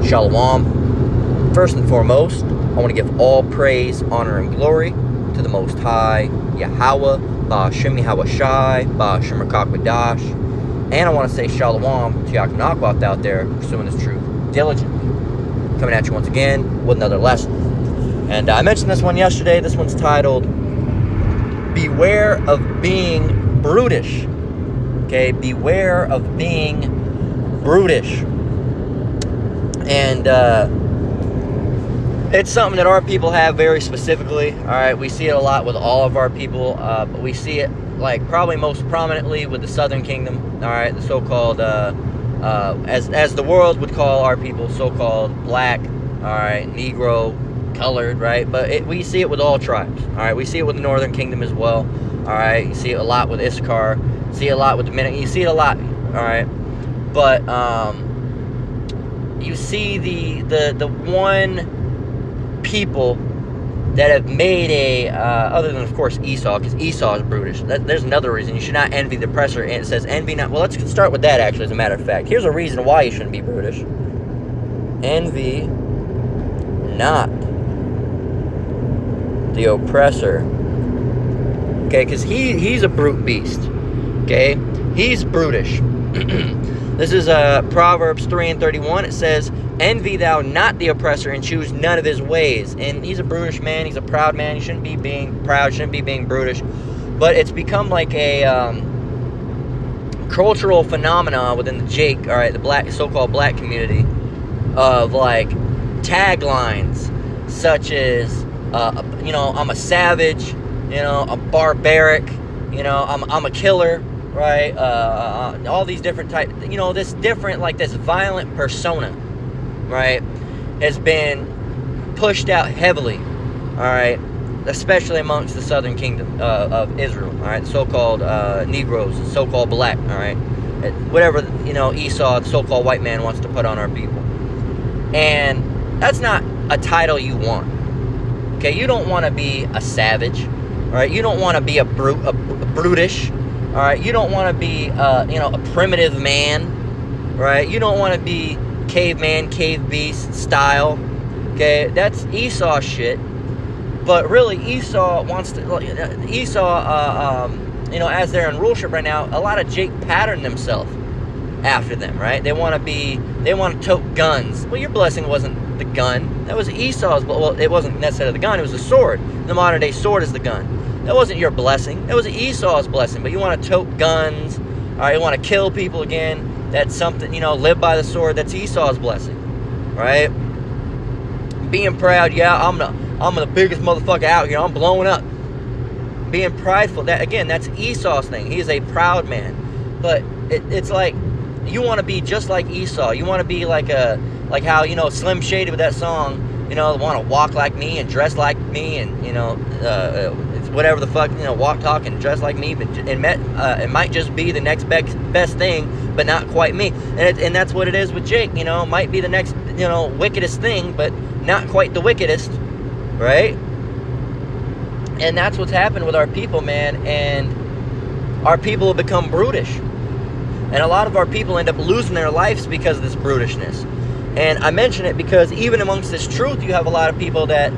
Shalom. First and foremost, I want to give all praise, honor, and glory to the Most High, Yahweh, Ba'ashem Yahweh Shai, Ba'ashem Rakakwadash. And I want to say Shalom to Yaakov Nakwat out there pursuing this truth diligently. Coming at you once again with another lesson. And I mentioned this one yesterday. This one's titled, Beware of Being Brutish. Okay, beware of being brutish. And it's something that our people have very specifically. All right, we see it a lot with all of our people, but we see it like probably most prominently with the Southern Kingdom. All right, the so-called, as the world would call our people, so-called black, all right, Negro, colored, right? But we see it with all tribes. All right, we see it with the Northern Kingdom as well. All right, you see it a lot with Issachar. See it a lot with the Dominican. You see it a lot. All right, but you see the one people that have made a other than of course Esau, because Esau is brutish. There's another reason you should not envy the oppressor. And it says envy not. Well, let's start with that actually. As a matter of fact, here's a reason why you shouldn't be brutish. Envy not the oppressor. Okay, because he's a brute beast. Okay, he's brutish. This is Proverbs 3:31. It says, envy thou not the oppressor, and choose none of his ways. And he's a brutish man. He's a proud man. He shouldn't be being proud. Shouldn't be being brutish. But it's become like a cultural phenomenon within the Jake, all right, the so-called black community, of like taglines such as, I'm a savage, I'm barbaric, I'm a killer. Right, all these different types, this different, like this violent persona, right, has been pushed out heavily, all right, especially amongst the Southern Kingdom of Israel, all right, the so-called Negroes, the so-called black, all right, whatever, Esau, the so-called white man, wants to put on our people. And that's not a title you want, okay? You don't want to be a savage, all right? You don't want to be a brutish. All right, you don't want to be, a primitive man, right? You don't want to be caveman, cave beast style, okay? That's Esau shit. But really, Esau wants to, as they're in rulership right now, a lot of Jake patterned themselves after them, right? They want to tote guns. Well, your blessing wasn't the gun. That was Esau's, well, it wasn't necessarily the gun, it was the sword. The modern day sword is the gun. That wasn't your blessing. That was Esau's blessing. But you want to tote guns. All right, you want to kill people again. That's something, live by the sword. That's Esau's blessing, right? Being proud, yeah, I'm the biggest motherfucker out here. I'm blowing up. Being prideful, that's Esau's thing. He is a proud man. But it's like you want to be just like Esau. You want to be like how Slim Shady with that song. Want to walk like me and dress like me and whatever the fuck, walk, talk, and dress like me, but it might just be the next best thing, but not quite me. And that's what it is with Jake. Might be the next, wickedest thing, but not quite the wickedest, right? And that's what's happened with our people, man. And our people have become brutish. And a lot of our people end up losing their lives because of this brutishness. And I mention it because even amongst this truth, you have a lot of people that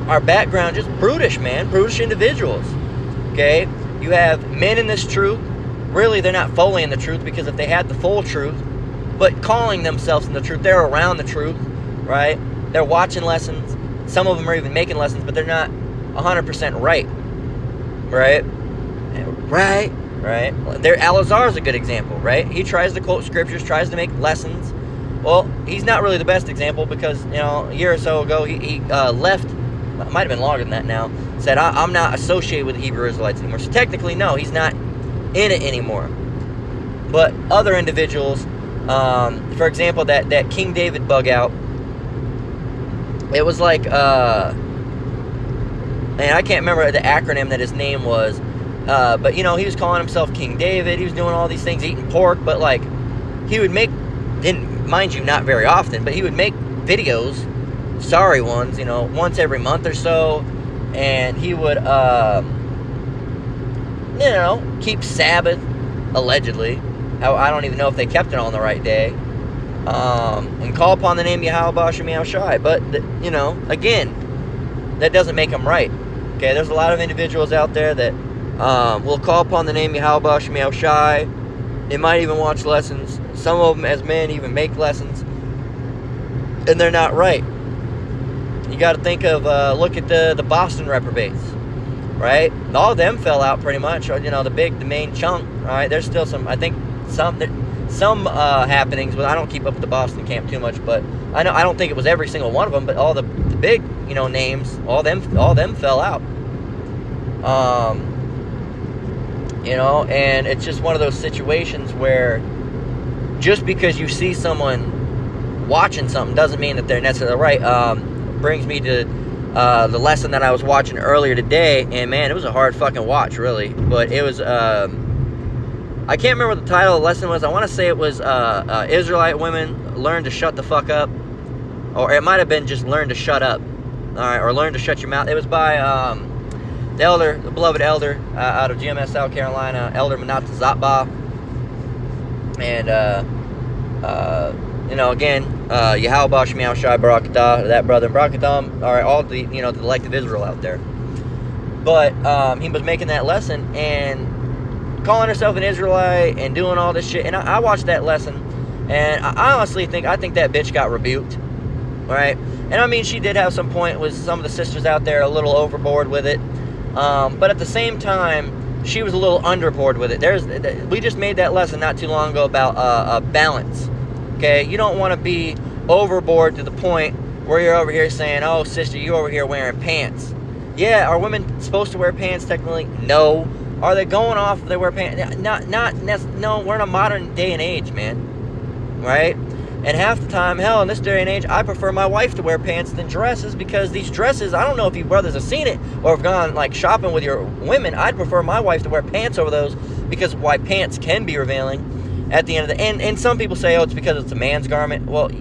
are background just brutish, man. Brutish individuals. Okay? You have men in this truth. Really, they're not fully in the truth, because if they had the full truth, but calling themselves in the truth, they're around the truth, right? They're watching lessons. Some of them are even making lessons, but they're not 100% right. Right? Right? Alazar is a good example, right? He tries to quote scriptures, tries to make lessons. Well, he's not really the best example, because, a year or so ago, he left. It might have been longer than that now. Said, I'm not associated with the Hebrew Israelites anymore. So technically, no, he's not in it anymore. But other individuals, for example, that King David bug out, it was like, and I can't remember the acronym that his name was, but, he was calling himself King David. He was doing all these things, eating pork, but, like, he would make, mind you, not very often, but he would make videos, sorry ones, once every month or so, and he would, keep Sabbath, allegedly. I don't even know if they kept it on the right day, and call upon the name Yahweh Shem Yahushai. But, you know, again, that doesn't make them right. Okay, there's a lot of individuals out there that will call upon the name Yahweh Shem Yahushai. They might even watch lessons. Some of them, as men, even make lessons. And they're not right. You got to think of, look at the Boston reprobates, right? All of them fell out pretty much. You know, the main chunk, right? There's still some, I think, some happenings, but I don't keep up with the Boston camp too much. But I don't think it was every single one of them, but all the big, you know, names, all them fell out. You know, and it's just one of those situations where just because you see someone watching something doesn't mean that they're necessarily right. Brings me to the lesson that I was watching earlier today, and man, it was a hard fucking watch, really. But it was, I can't remember what the title of the lesson was. I want to say it was Israelite women learn to shut the fuck up, or it might have been just learn to shut up, all right, or learn to shut your mouth. It was by the beloved elder out of GMS, South Carolina, Elder Manat Zatba, and you know, again, Yahweh Shem Yahushai Barakatah, that brother in Barakatam, all right, all the, you know, the elect of Israel out there. But he was making that lesson and calling herself an Israelite and doing all this shit. And I watched that lesson, and I honestly think that bitch got rebuked, right? And I mean, she did have some point with some of the sisters out there a little overboard with it. But at the same time, she was a little underboard with it. We just made that lesson not too long ago about balance. Okay, you don't want to be overboard to the point where you're over here saying, oh, sister, you over here wearing pants. Yeah, are women supposed to wear pants technically? No. Are they going off if they wear pants? No, we're in a modern day and age, man. Right? And half the time, hell, in this day and age, I prefer my wife to wear pants than dresses, because these dresses, I don't know if you brothers have seen it or have gone, like, shopping with your women. I'd prefer my wife to wear pants over those, because why, pants can be revealing. At the end of the and some people say, oh, it's because it's a man's garment. Well,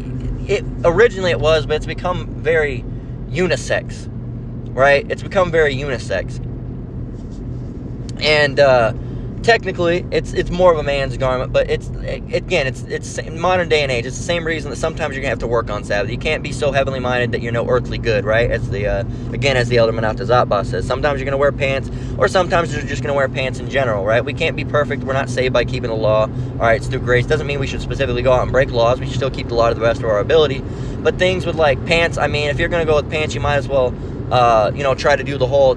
originally it was, but it's become very unisex, right? It's become very unisex, and technically it's more of a man's garment, but it's modern day and age. It's the same reason that sometimes you're gonna have to work on Sabbath. You can't be so heavenly minded that you're no earthly good, right? As the Elder Manat Zatba says, sometimes you're gonna wear pants, or sometimes you're just gonna wear pants in general, right? We can't be perfect. We're not saved by keeping the law. All right, it's through grace. Doesn't mean we should specifically go out and break laws. We should still keep the law to the best of our ability. But things with like pants, I mean, if you're gonna go with pants, you might as well try to do the whole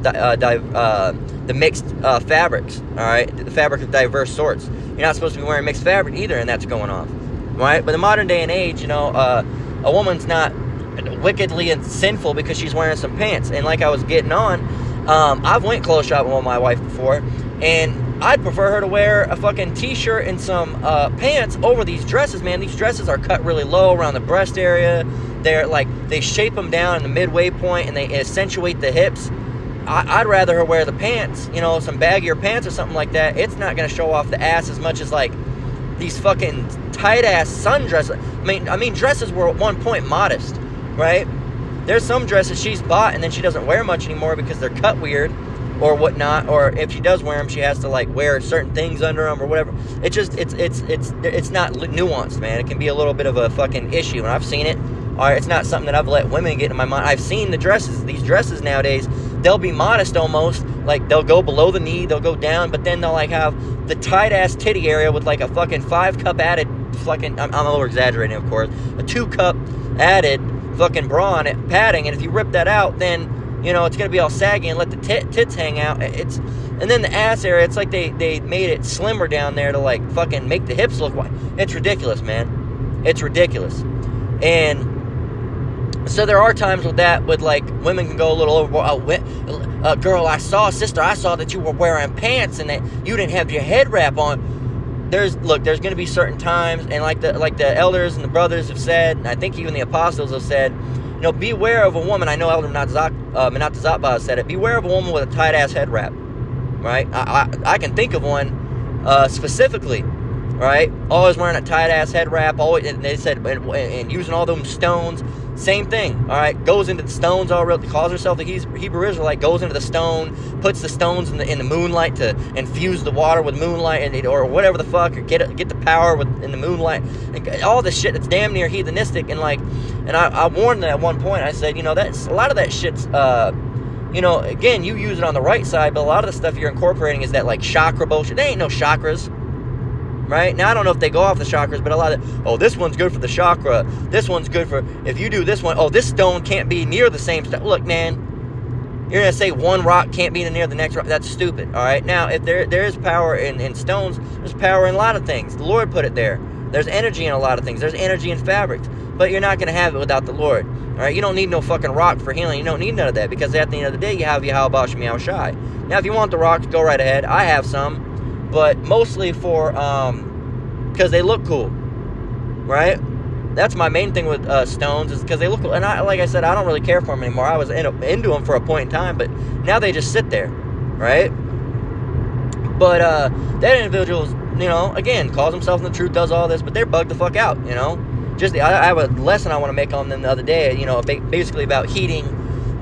the mixed fabrics, all right, the fabric of diverse sorts. You're not supposed to be wearing mixed fabric either, and that's going on, right? But in modern day and age, a woman's not wickedly and sinful because she's wearing some pants. And like I was getting on, I've went clothes shopping with my wife before, and I'd prefer her to wear a fucking t-shirt and some pants over these dresses, man. These dresses are cut really low around the breast area. They're like, they shape them down in the midway point, and they accentuate the hips. I'd rather her wear the pants, some baggier pants or something like that. It's not going to show off the ass as much as like these fucking tight-ass sundresses. I mean, dresses were at one point modest, right? There's some dresses she's bought and then she doesn't wear much anymore because they're cut weird or whatnot. Or if she does wear them, she has to like wear certain things under them or whatever. It's just, it's not nuanced, man. It can be a little bit of a fucking issue, and I've seen it. All right, it's not something that I've let women get in my mind. I've seen the dresses. These dresses nowadays, they'll be modest almost. Like, they'll go below the knee, they'll go down, but then they'll, like, have the tight-ass titty area with, like, a fucking 5-cup added fucking, I'm over-exaggerating, of course, a 2-cup added fucking bra on it, padding, and if you rip that out, then, it's going to be all saggy and let the tits hang out. And then the ass area, it's like they made it slimmer down there to, like, fucking make the hips look wide. It's ridiculous, man. It's ridiculous. And so there are times with that, with like women can go a little overboard. Girl, sister, I saw that you were wearing pants and that you didn't have your head wrap on. There's going to be certain times, and like the elders and the brothers have said, and I think even the apostles have said, beware of a woman. I know Elder Manat Zatba said it. Beware of a woman with a tight ass head wrap. Right? I can think of one specifically. right? Always wearing a tight-ass head wrap, always, and they said, and using all them stones. Same thing, all right? Goes into the stones already, calls herself a Hebrew Israelite, goes into the stone, puts the stones in the moonlight to infuse the water with moonlight, or whatever the fuck, or get the power in the moonlight, and all this shit that's damn near heathenistic. And like, and I warned them at one point. I said, that's a lot of that shit's, again, you use it on the right side, but a lot of the stuff you're incorporating is that like chakra bullshit. There ain't no chakras. Right? Now, I don't know if they go off the chakras, but a lot of, this one's good for the chakra. This one's good for, if you do this one, this stone can't be near the same stuff. Look, man, you're going to say one rock can't be near the next rock. That's stupid, all right? Now, if there is power in stones, there's power in a lot of things. The Lord put it there. There's energy in a lot of things. There's energy in fabrics, but you're not going to have it without the Lord, all right? You don't need no fucking rock for healing. You don't need none of that, because at the end of the day, you have Yahweh Shem Yahweh Shai. Now, if you want the rocks, go right ahead. I have some. But mostly for, because they look cool, right? That's my main thing with stones, is because they look cool. And like I said, I don't really care for them anymore. I was into them for a point in time, but now they just sit there, right? But that individual, again, calls himself in the truth, does all this, but they're bugged the fuck out, Just, I have a lesson I want to make on them the other day, basically about heeding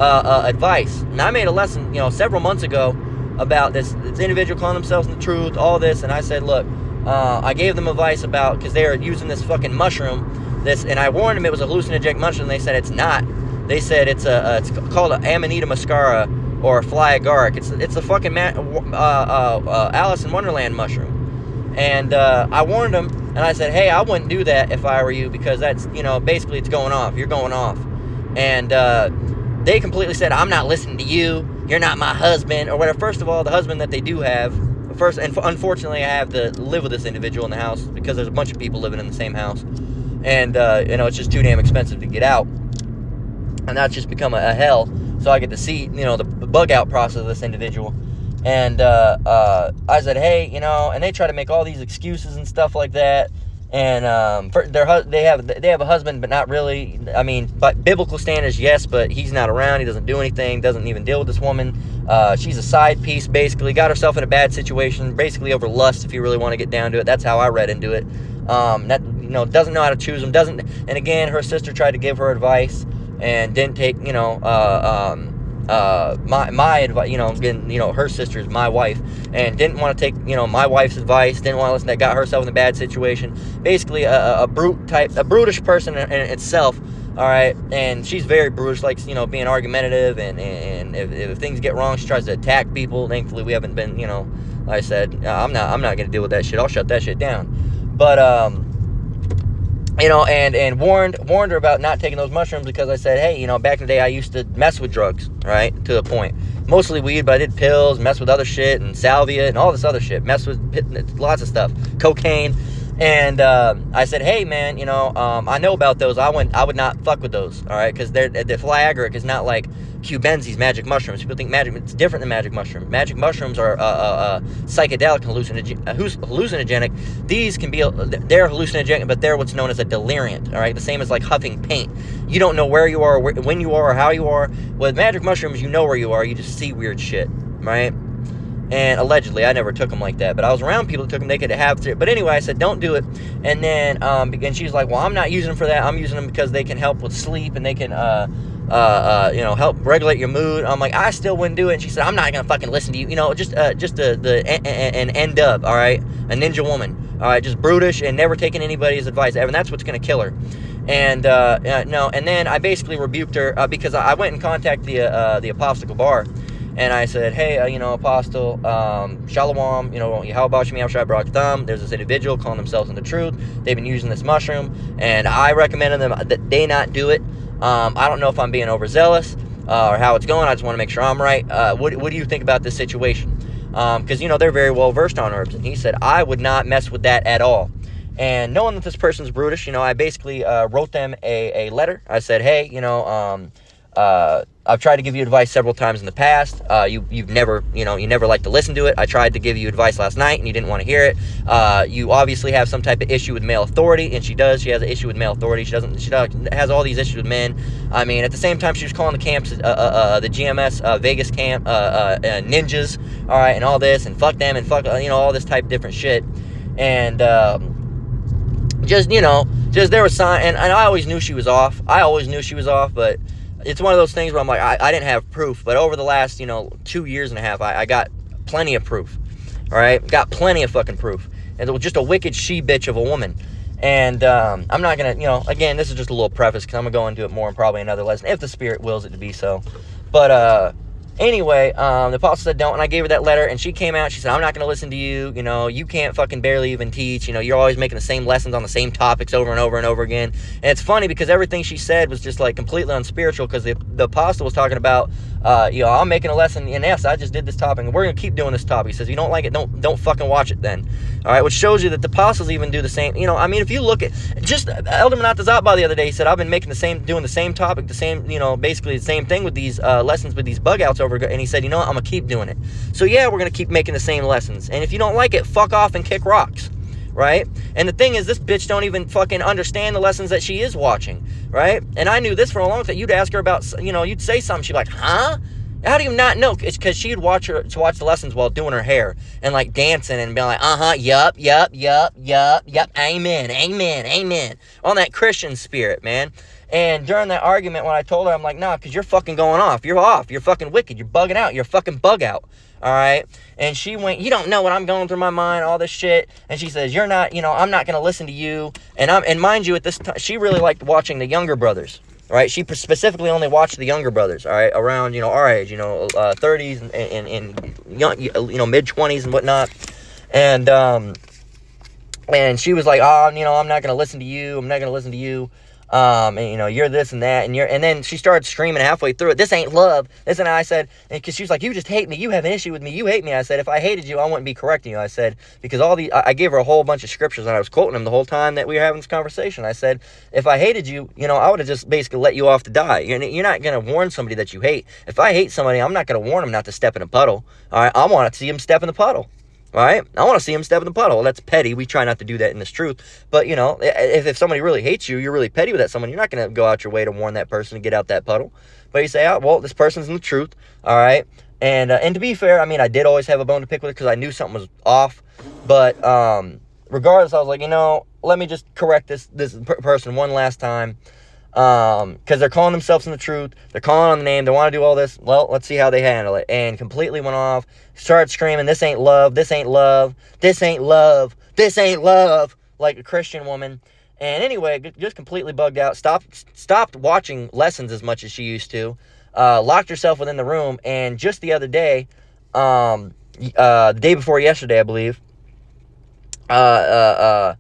advice. And I made a lesson, several months ago, about this individual calling themselves in the truth, all this, and I said, look, I gave them advice about, because they were using this fucking mushroom, and I warned them it was a hallucinogenic mushroom. They said it's not. They said it's called an Amanita muscara or fly agaric. It's a fucking Alice in Wonderland mushroom. And I warned them, and I said, hey, I wouldn't do that if I were you, because that's, basically it's going off. You're going off. And they completely said, I'm not listening to you. You're not my husband, or whatever. First of all, the husband that they do have, and unfortunately, I have to live with this individual in the house, because there's a bunch of people living in the same house, and it's just too damn expensive to get out, and that's just become a hell. So I get to see, the bug out process of this individual, and I said, hey, and they try to make all these excuses and stuff like that. And they have a husband, but not really. I mean, by biblical standards, yes, but he's not around. He doesn't do anything. Doesn't even deal with this woman. She's a side piece, basically. Got herself in a bad situation, basically over lust. If you really want to get down to it, that's how I read into it. Doesn't know how to choose them. Doesn't. And again, her sister tried to give her advice and didn't take. My advice, her sister's my wife, and didn't want to take, my wife's advice, didn't want to listen, that got herself in a bad situation. Basically, a brutish person in itself, all right, and she's very brutish, likes, being argumentative, and if things get wrong, she tries to attack people. Thankfully, we haven't been, like I said, I'm not going to deal with that shit. I'll shut that shit down. But, and warned her about not taking those mushrooms, because I said, hey, back in the day I used to mess with drugs, right, to a point. Mostly weed, but I did pills, mess with other shit, and salvia, and all this other shit. Mess with lots of stuff, cocaine. And I said, hey, man, I know about those. I would not fuck with those, all right, because the fly agaric is not like Cubenzi's magic mushrooms. People think it's different than magic mushroom. Magic mushrooms are psychedelic, hallucinogenic. These can be, they're hallucinogenic, but they're what's known as a deliriant, all right, the same as like huffing paint. You don't know where you are, when you are, or how you are. With magic mushrooms, you know where you are. You just see weird shit, right? And allegedly, I never took them like that, but I was around people that took them. They could have to. But anyway, I said, don't do it. And then, and she's like, well, I'm not using them for that. I'm using them because they can help with sleep, and they can, help regulate your mood. I'm like, I still wouldn't do it. And she said, I'm not gonna fucking listen to you. Just an N-dub, all right, a ninja woman, all right, just brutish and never taking anybody's advice ever. And that's what's gonna kill her. And no. And then I basically rebuked her because I went and contacted the apostolic bar. And I said, hey, Apostle, Shalom, how about you, Shai Barak Thumb? There's this individual calling themselves in the truth. They've been using this mushroom, and I recommended them that they not do it. I don't know if I'm being overzealous or how it's going. I just want to make sure I'm right. What do you think about this situation? Because, they're very well versed on herbs. And he said, I would not mess with that at all. And knowing that this person's brutish, I basically wrote them a letter. I said, hey, I've tried to give you advice several times in the past. You've never, you never liked to listen to it. I tried to give you advice last night, and you didn't want to hear it. You obviously have some type of issue with male authority, and she does. She has an issue with male authority. She has all these issues with men. I mean, at the same time, she was calling the camps, the GMS Vegas camp, ninjas, all right, and all this, and fuck them, and fuck, all this type of different shit. And just, just there was sign, and I always knew she was off. But it's one of those things where I'm like, I didn't have proof. But over the last, 2 years and a half, I got plenty of proof. All right? Got plenty of fucking proof. And it was just a wicked she-bitch of a woman. And I'm not going to, again, this is just a little preface because I'm going to go into it more in probably another lesson, if the Spirit wills it to be so. But anyway, the apostle said don't, and I gave her that letter, and she came out, she said, I'm not going to listen to you, you can't fucking barely even teach, you're always making the same lessons on the same topics over and over and over again. And it's funny because everything she said was just like completely unspiritual, because the apostle was talking about, I'm making a lesson, and yes, I just did this topic, and we're going to keep doing this topic. He says, if you don't like it, don't fucking watch it then. All right, which shows you that the apostles even do the same. If you look at, just Elder Menatazatba the other day, he said, I've been doing the same topic, the same, basically the same thing with these lessons with these bug outs over, and he said, I'm going to keep doing it. So yeah, we're going to keep making the same lessons. And if you don't like it, fuck off and kick rocks, right? And the thing is, this bitch don't even fucking understand the lessons that she is watching, right? And I knew this for a long time. You'd ask her about, you'd say something, she'd be like, huh? How do you not know? It's because she'd watch the lessons while doing her hair and like dancing and being like, yup, amen, on that Christian spirit, man. And during that argument, when I told her, I'm like, nah, because you're fucking going off. You're off. You're fucking wicked. You're bugging out. You're a fucking bug out. All right? And she went, you don't know what I'm going through my mind, all this shit. And she says, you're not, I'm not going to listen to you. And mind you, at this time, she really liked watching the younger brothers. All right, she specifically only watched the younger brothers, all right, around, our age, 30s and young, mid 20s and whatnot. And she was like, I'm not going to listen to you. And you're this and that, and then she started screaming halfway through it, this ain't love, this, and I said, because she was like, you just hate me, you have an issue with me, you hate me. I said, if I hated you, I wouldn't be correcting you. I said, because I gave her a whole bunch of scriptures, and I was quoting them the whole time that we were having this conversation. I said, if I hated you, I would have just basically let you off to die. You're not going to warn somebody that you hate. If I hate somebody, I'm not going to warn them not to step in a puddle. All right, I want to see them step in the puddle. All right, I want to see him step in the puddle. Well, that's petty. We try not to do that in this truth. But, if somebody really hates you, you're really petty with that someone, you're not going to go out your way to warn that person to get out that puddle. But you say, this person's in the truth. All right. And to be fair, I did always have a bone to pick with it because I knew something was off. But regardless, I was like, let me just correct this person one last time. Because they're calling themselves in the truth, they're calling on the name, they want to do all this. Well, let's see how they handle it. And completely went off, started screaming, this ain't love, this ain't love, this ain't love, this ain't love, like a Christian woman. And anyway, just completely bugged out, stopped watching lessons as much as she used to, locked herself within the room. And just the other day, the day before yesterday, I believe, had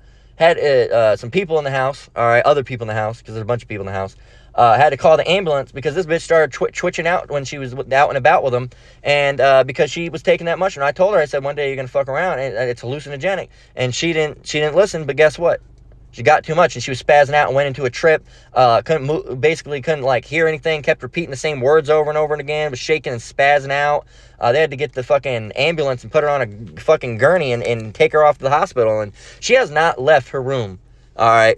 some people in the house, all right, other people in the house, because there's a bunch of people in the house, had to call the ambulance because this bitch started twitching out when she was out and about with them, and because she was taking that mushroom. I told her, I said, one day you're going to fuck around, and it's hallucinogenic, and she didn't listen, but guess what? She got too much, and she was spazzing out and went into a trip, couldn't like hear anything, kept repeating the same words over and over and again, was shaking and spazzing out. They had to get the fucking ambulance and put her on a fucking gurney and take her off to the hospital, and she has not left her room, all right,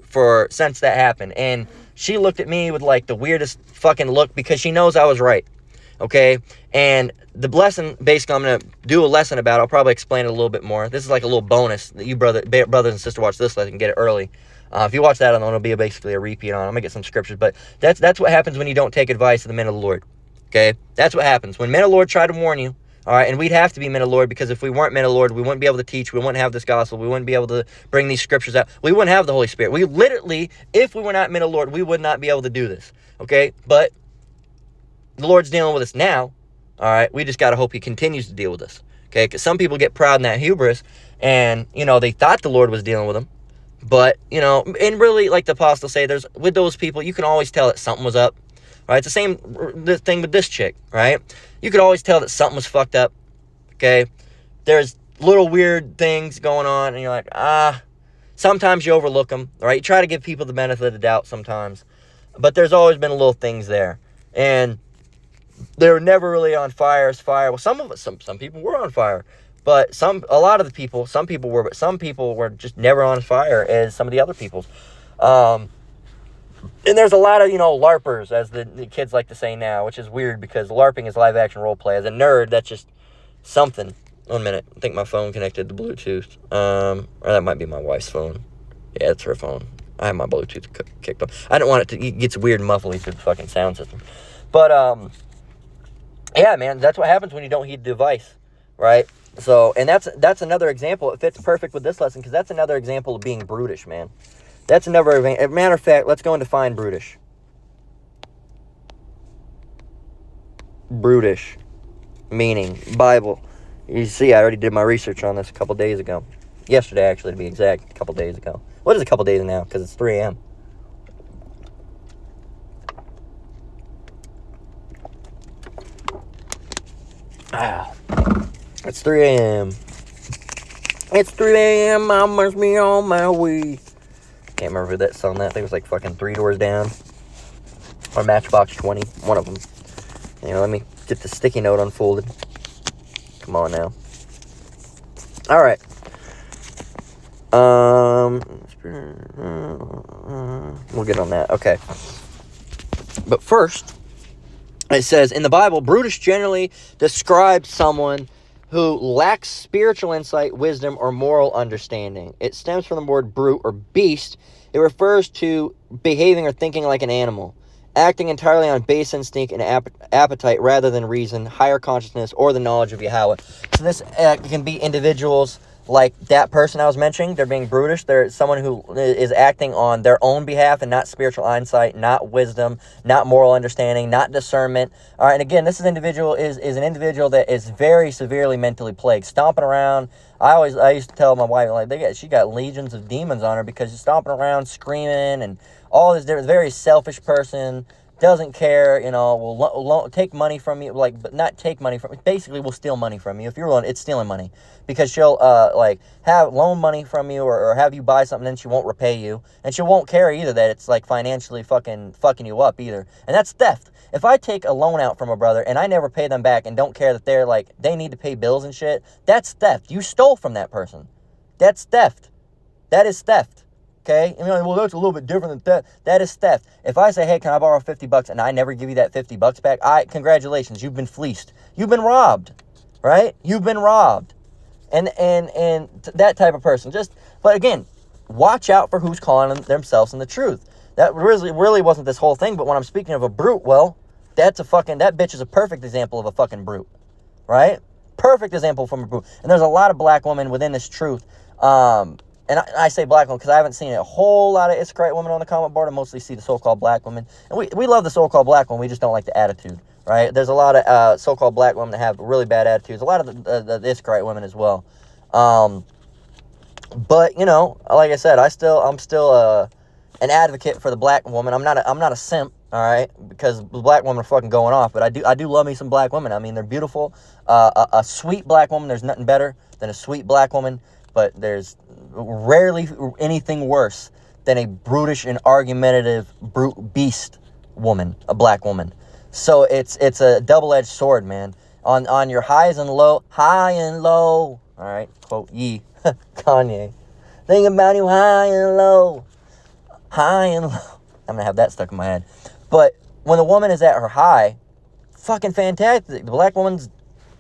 since that happened. And she looked at me with like the weirdest fucking look because she knows I was right, okay? And the lesson, basically, I'm going to do a lesson about, I'll probably explain it a little bit more. This is like a little bonus that you brothers and sisters watch this lesson, get it early. If you watch that, it'll be basically a repeat on it. I'm going to get some scriptures, but that's what happens when you don't take advice of the men of the Lord, okay? That's what happens. When men of the Lord try to warn you, all right, and we'd have to be men of the Lord, because if we weren't men of the Lord, we wouldn't be able to teach, we wouldn't have this gospel, we wouldn't be able to bring these scriptures out, we wouldn't have the Holy Spirit. We literally, if we were not men of the Lord, we would not be able to do this, okay? But the Lord's dealing with us now, all right? We just got to hope he continues to deal with us, okay? Because some people get proud in that hubris, and, they thought the Lord was dealing with them, but, and really, like the apostles say, with those people, you can always tell that something was up, right? It's the same thing with this chick, right? You could always tell that something was fucked up, okay? There's little weird things going on, and you're like, sometimes you overlook them, right? You try to give people the benefit of the doubt sometimes, but there's always been little things there, and they were never really on fire as fire. Well, some people were on fire, but some people were, but some people were just never on fire as some of the other people's. And there's a lot of, LARPers, as the kids like to say now, which is weird because LARPing is live action role play. As a nerd, that's just something. 1 minute. I think my phone connected to Bluetooth. Or that might be my wife's phone. Yeah, that's her phone. I have my Bluetooth kicked off. I don't want it to. It gets weird muffly through the fucking sound system. But yeah, man, that's what happens when you don't heed the device, right? So, and that's another example. It fits perfect with this lesson because that's another example of being brutish, man. That's another. As a matter of fact, let's go and define brutish. Brutish, meaning Bible. You see, I already did my research on this a couple days ago. Yesterday, actually, to be exact, a couple days ago. What is a couple days now? Because it's 3 a.m. It's 3 a.m. It's 3 a.m. I must be on my way. Can't remember who that song that. I think it was like fucking 3 Doors Down. Or Matchbox 20. One of them. You know, let me get the sticky note unfolded. Come on now. Alright. We'll get on that. Okay. But first, it says, in the Bible, brutish generally describes someone who lacks spiritual insight, wisdom, or moral understanding. It stems from the word brute or beast. It refers to behaving or thinking like an animal, acting entirely on base instinct and appetite rather than reason, higher consciousness, or the knowledge of Yahweh. So this can be individuals like that person I was mentioning. They're being brutish. They're someone who is acting on their own behalf and not spiritual insight, not wisdom, not moral understanding, not discernment. All right, and again, this individual is an individual that is very severely mentally plagued, stomping around. I used to tell my wife, like, she got legions of demons on her because she's stomping around, screaming, and all this. They're a very selfish person. Doesn't care, will take money from you, but not take money from you. Basically, will steal money from you. If you're willing, it's stealing money. Because she'll, have loan money from you or have you buy something and she won't repay you. And she won't care either that it's, financially fucking you up either. And that's theft. If I take a loan out from a brother and I never pay them back and don't care that they're, they need to pay bills and shit, that's theft. You stole from that person. That's theft. That is theft. Okay? And well, that's a little bit different than theft. That is theft. If I say, hey, can I borrow $50 and I never give you that $50 back, congratulations, you've been fleeced. You've been robbed. Right? You've been robbed. And that type of person. But again, watch out for who's calling themselves in the truth. That really wasn't this whole thing, but when I'm speaking of a brute, well, that bitch is a perfect example of a fucking brute. Right? Perfect example from a brute. And there's a lot of black women within this truth. And I say black women because I haven't seen a whole lot of Issachite women on the comment board. I mostly see the so-called black women. And we love the so-called black women. We just don't like the attitude, right? There's a lot of so-called black women that have really bad attitudes. A lot of the Issachite women as well. But, like I said, I'm still an advocate for the black woman. I'm not a simp, all right? Because the black women are fucking going off. But I do love me some black women. I mean, they're beautiful. A sweet black woman, there's nothing better than a sweet black woman. But there's rarely anything worse than a brutish and argumentative brute beast woman, a black woman. So it's a double-edged sword, man. On your high and low. All right, quote ye, Kanye. Think about you high and low. I'm gonna have that stuck in my head. But when the woman is at her high, fucking fantastic. The black woman's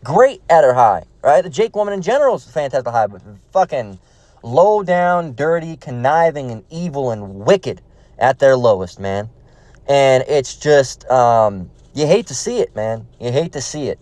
great at her high, right? The Jake woman in general is fantastic high, but fucking low down, dirty, conniving, and evil and wicked at their lowest, man. And it's just, you hate to see it, man. You hate to see it.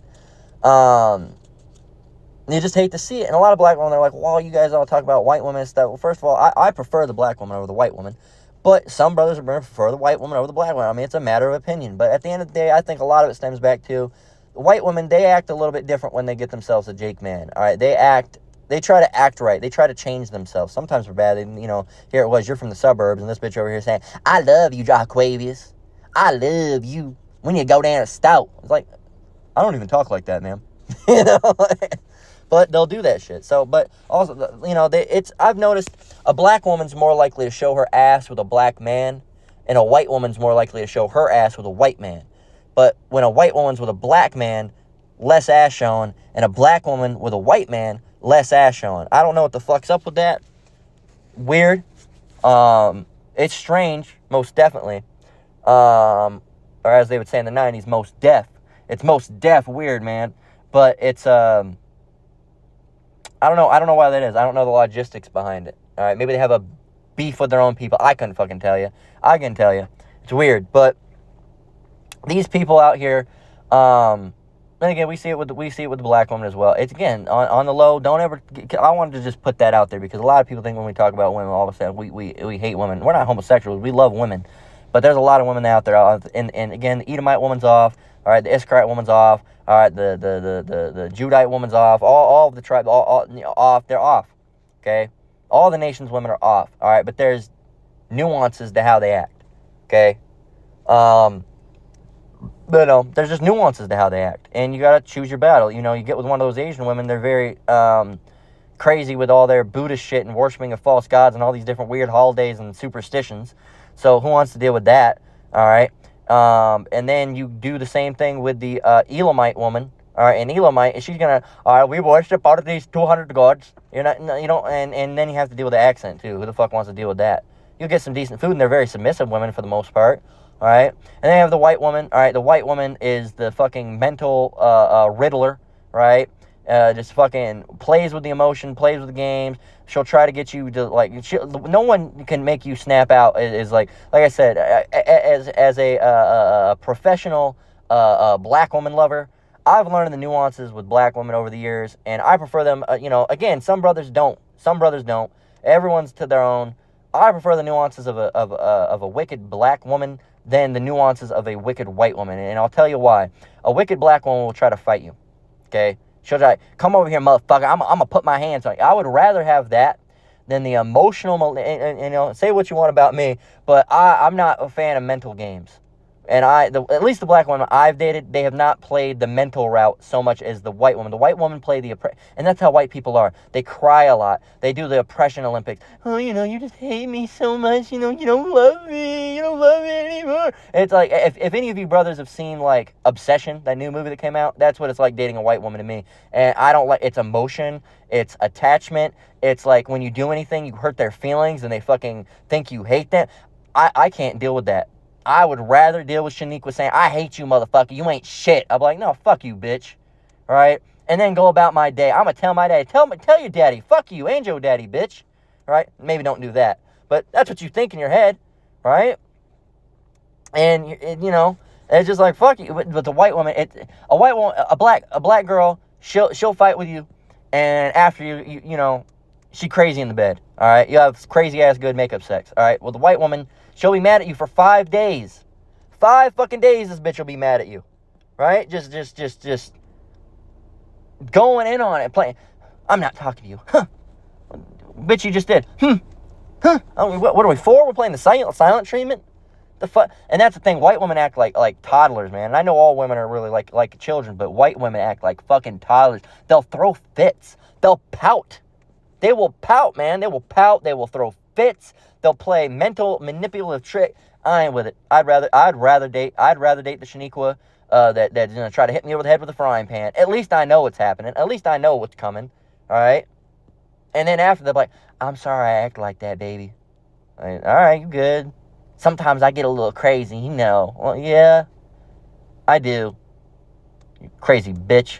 You just hate to see it. And a lot of black women are like, well, you guys all talk about white women and stuff. Well, first of all, I prefer the black woman over the white woman. But some brothers are going to prefer the white woman over the black woman. I mean, it's a matter of opinion. But at the end of the day, I think a lot of it stems back to the white women. They act a little bit different when they get themselves a Jake man. All right, they try to act right. They try to change themselves. Sometimes for bad. Here it was, you're from the suburbs, and this bitch over here saying, I love you, Jaquavius. I love you. We need to go down to Stout. It's like, I don't even talk like that, man. But they'll do that shit. So, but also, I've noticed a black woman's more likely to show her ass with a black man, and a white woman's more likely to show her ass with a white man. But when a white woman's with a black man, less ass shown, and a black woman with a white man, less ass shown. I don't know what the fuck's up with that. Weird. It's strange, most definitely. Or as they would say in the 90s, most deaf. It's most deaf weird, man. But it's, I don't know why that is. I don't know the logistics behind it. All right, maybe they have a beef with their own people. I couldn't fucking tell you. I can tell you. It's weird. But these people out here, and again, we see it with the black woman as well. It's, again, on the low. Don't ever. I wanted to just put that out there because a lot of people think when we talk about women, all of a sudden we hate women. We're not homosexuals. We love women, but there's a lot of women out there. And again, the Edomite woman's off. All right, the Issacharite woman's off. All right, the Judite woman's off. All of the tribes all off. They're off. Okay, all the nation's women are off. All right, but there's nuances to how they act. Okay, but there's just nuances to how they act, and you gotta choose your battle. You get with one of those Asian women, they're very crazy with all their Buddhist shit and worshiping of false gods and all these different weird holidays and superstitions. So who wants to deal with that? All right, and then you do the same thing with the Elamite woman. All right, and Elamite, she's gonna, all right, we worship out of these 200 gods. And then you have to deal with the accent too. Who the fuck wants to deal with that? You'll get some decent food, and they're very submissive women for the most part. All right, and then you have the white woman. All right, the white woman is the fucking mental riddler, right? Just fucking plays with the emotion, plays with the games. She'll try to get you to no one can make you snap out. Is like I said, as a professional black woman lover, I've learned the nuances with black women over the years, and I prefer them. Again, some brothers don't. Everyone's to their own. I prefer the nuances of a wicked black woman than the nuances of a wicked white woman. And I'll tell you why. A wicked black woman will try to fight you. Okay? She'll try, come over here, motherfucker. I'm going to put my hands on you. I would rather have that than the emotional, and say what you want about me, but I'm not a fan of mental games. And at least the black women I've dated, they have not played the mental route so much as the white woman. The white woman play and that's how white people are. They cry a lot. They do the oppression Olympics. Oh, you just hate me so much. You don't love me. You don't love me anymore. And it's like, if any of you brothers have seen, like, Obsession, that new movie that came out, that's what it's like dating a white woman to me. And I don't like, it's emotion, it's attachment, it's like when you do anything, you hurt their feelings and they fucking think you hate them. I can't deal with that. I would rather deal with Shaniqua saying, I hate you, motherfucker. You ain't shit. I'm like, no, fuck you, bitch. All right? And then go about my day. I'm going to tell my daddy. Tell your daddy. Fuck you. Ain't your daddy, bitch. All right? Maybe don't do that. But that's what you think in your head. Right? And it's just like, fuck you. But the white woman, a black girl, she'll fight with you. And after you she crazy in the bed. All right? You have crazy ass good makeup sex. All right? Well, the white woman, she'll be mad at you for 5 days. 5 fucking days this bitch will be mad at you. Right? Just going in on it. Playing. I'm not talking to you. Huh. Bitch, you just did. Huh. What are we for? We're playing the silent treatment? The fuck? And that's the thing. White women act like toddlers, man. And I know all women are really like children, but white women act like fucking toddlers. They'll throw fits. They'll pout. They will pout, man. They will pout. They will throw fits. They'll play mental manipulative trick. I ain't with it. I'd rather date the Shaniqua that's gonna try to hit me over the head with a frying pan. At least I know what's happening. At least I know what's coming. All right. And then after they're like, I'm sorry I act like that, baby. All right, you good. Sometimes I get a little crazy, Well, yeah, I do. You crazy bitch.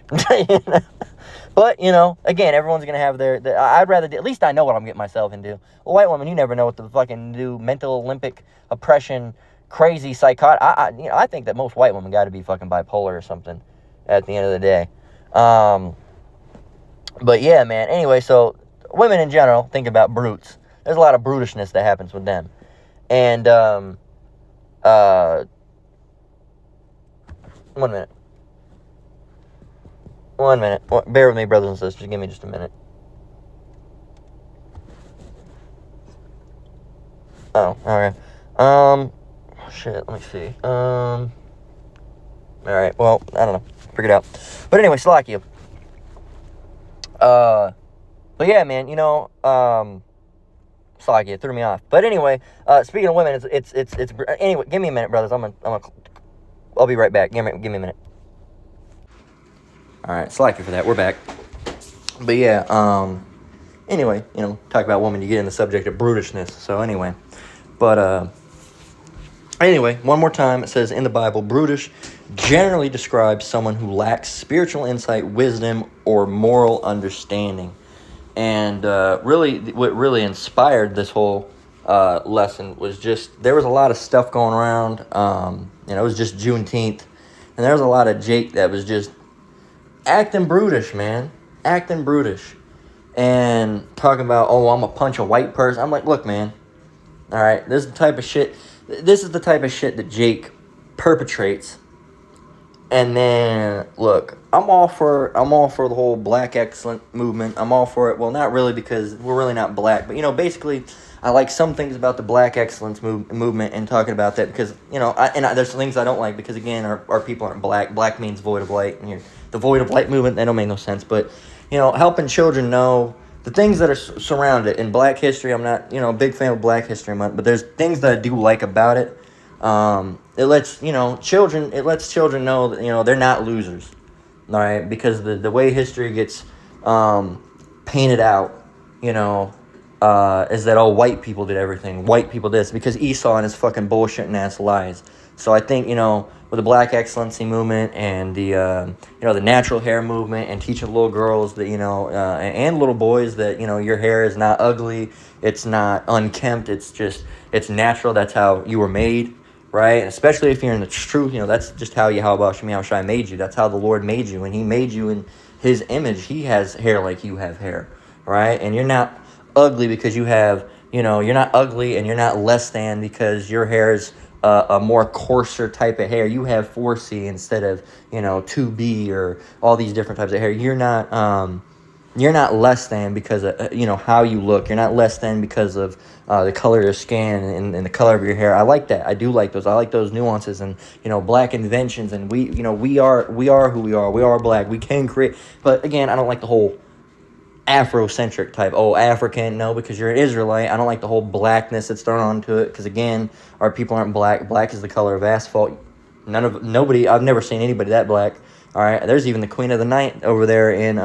But, again, everyone's going to have I'd rather, at least I know what I'm getting myself into. A white woman, you never know what to fucking do. Mental Olympic oppression, crazy psychotic. I think that most white women got to be fucking bipolar or something at the end of the day. But yeah, man. Anyway, so women in general, think about brutes. There's a lot of brutishness that happens with them. And, 1 minute. 1 minute. Bear with me, brothers and sisters. Give me just a minute. Oh, alright. Shit, let me see. Alright, well, I don't know. Figure it out. But anyway, Slovakia. But yeah, man, Slovakia threw me off. But anyway, speaking of women, it's anyway, give me a minute, brothers. I'll be right back. Give me a minute. All right, Slovakia for that. We're back. But yeah, anyway, talk about women, you get in the subject of brutishness. So anyway, but anyway, one more time, it says in the Bible, brutish generally describes someone who lacks spiritual insight, wisdom, or moral understanding. And what really inspired this whole lesson was just there was a lot of stuff going around. It was just Juneteenth, and there was a lot of Jake that was just acting brutish, man, acting brutish, and talking about, oh, I'm gonna punch a white person. I'm like, look, man, all right, this is the type of shit. This is the type of shit that Jake perpetrates. And then look, I'm all for the whole black excellence movement. I'm all for it. Well, not really, because we're really not black, but basically, I like some things about the black excellence movement and talking about that because there's things I don't like because again, our people aren't black. Black means void of light, and the void of light movement, that don't make no sense. But helping children know the things that are surrounded in Black history. I'm not a big fan of Black History Month, but there's things that I do like about it. It lets children know that they're not losers, all right? Because the way history gets painted out, is that all white people did everything, white people did this, because Esau and his fucking bullshitting ass lies. So I think with the Black Excellency movement and the the natural hair movement and teaching little girls that and little boys that your hair is not ugly, it's not unkempt, it's natural. That's how you were made. Right? Especially if you're in the truth, that's just how Yahweh Shem Yahushai made you. That's how the Lord made you. And he made you in his image. He has hair like you have hair. Right? And you're not ugly because you have, you're not ugly and you're not less than because your hair is a more coarser type of hair. You have 4C instead of, 2B or all these different types of hair. You're not less than because of, how you look. You're not less than because of the color of your skin and the color of your hair. I like that. I do like those. I like those nuances and, black inventions. And we are who we are. We are black. We can create. But again, I don't like the whole Afrocentric type. Oh, African. No, because you're an Israelite. I don't like the whole blackness that's thrown onto it. Because again, our people aren't black. Black is the color of asphalt. I've never seen anybody that black. All right. There's even the Queen of the Night over there in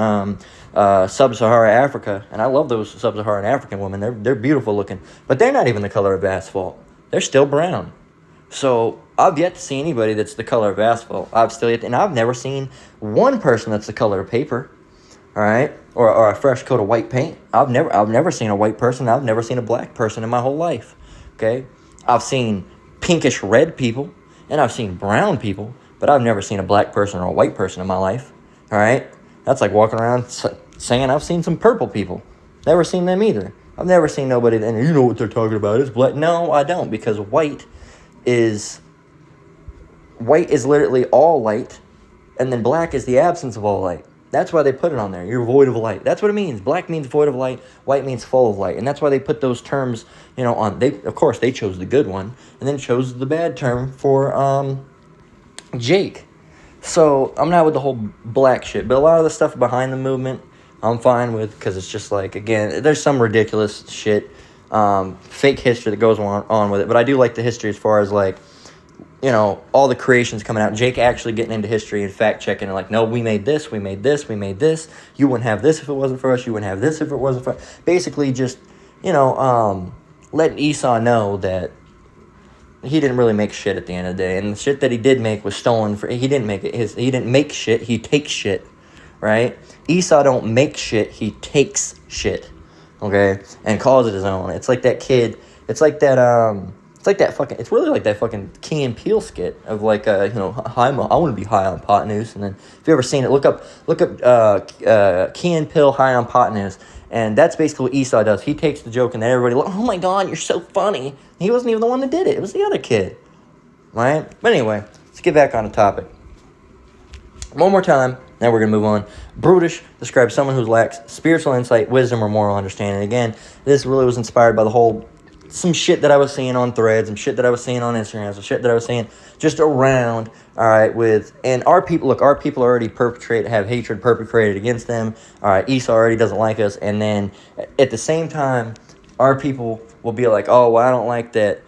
Sub-Saharan Africa, and I love those Sub-Saharan African women. They're beautiful looking, but they're not even the color of asphalt. They're still brown. So I've yet to see anybody that's the color of asphalt. And I've never seen one person that's the color of paper. All right, or a fresh coat of white paint. I've never seen a white person. I've never seen a black person in my whole life. Okay, I've seen pinkish red people, and I've seen brown people, but I've never seen a black person or a white person in my life. All right, that's like walking around saying I've seen some purple people. Never seen them either. I've never seen nobody that, you know what they're talking about, it's black. No, I don't, because white is literally all light, and then black is the absence of all light. That's why they put it on there. You're void of light. That's what it means. Black means void of light. White means full of light. And that's why they put those terms, on. Of course, they chose the good one, and then chose the bad term for Jake. So I'm not with the whole black shit, but a lot of the stuff behind the movement, I'm fine with, because it's just like, again, there's some ridiculous shit, fake history that goes on with it. But I do like the history as far as like, all the creations coming out. Jake actually getting into history and fact checking and like, no, we made this, we made this, we made this. You wouldn't have this if it wasn't for us. You wouldn't have this if it wasn't for us. Basically just, letting Esau know that he didn't really make shit at the end of the day. And the shit that he did make was stolen. He didn't make it. He didn't make shit. He takes shit, right? Esau don't make shit. He takes shit, okay? And calls it his own. It's like that kid. It's like that, it's really like that fucking Key and Peele skit of like, I want to be high on pot news. And then if you ever seen it, look up Key and Peele high on pot news. And that's basically what Esau does. He takes the joke and then everybody, oh my God, you're so funny. He wasn't even the one that did it. It was the other kid, right? But anyway, let's get back on the topic. One more time, then we're going to move on. Brutish describes someone who lacks spiritual insight, wisdom, or moral understanding. Again, this really was inspired by some shit that I was seeing on Threads, some shit that I was seeing on Instagram, some shit that I was seeing just around, all right, and our people already have hatred perpetrated against them, all right, Esau already doesn't like us, and then at the same time, our people will be like, oh, well, I don't like that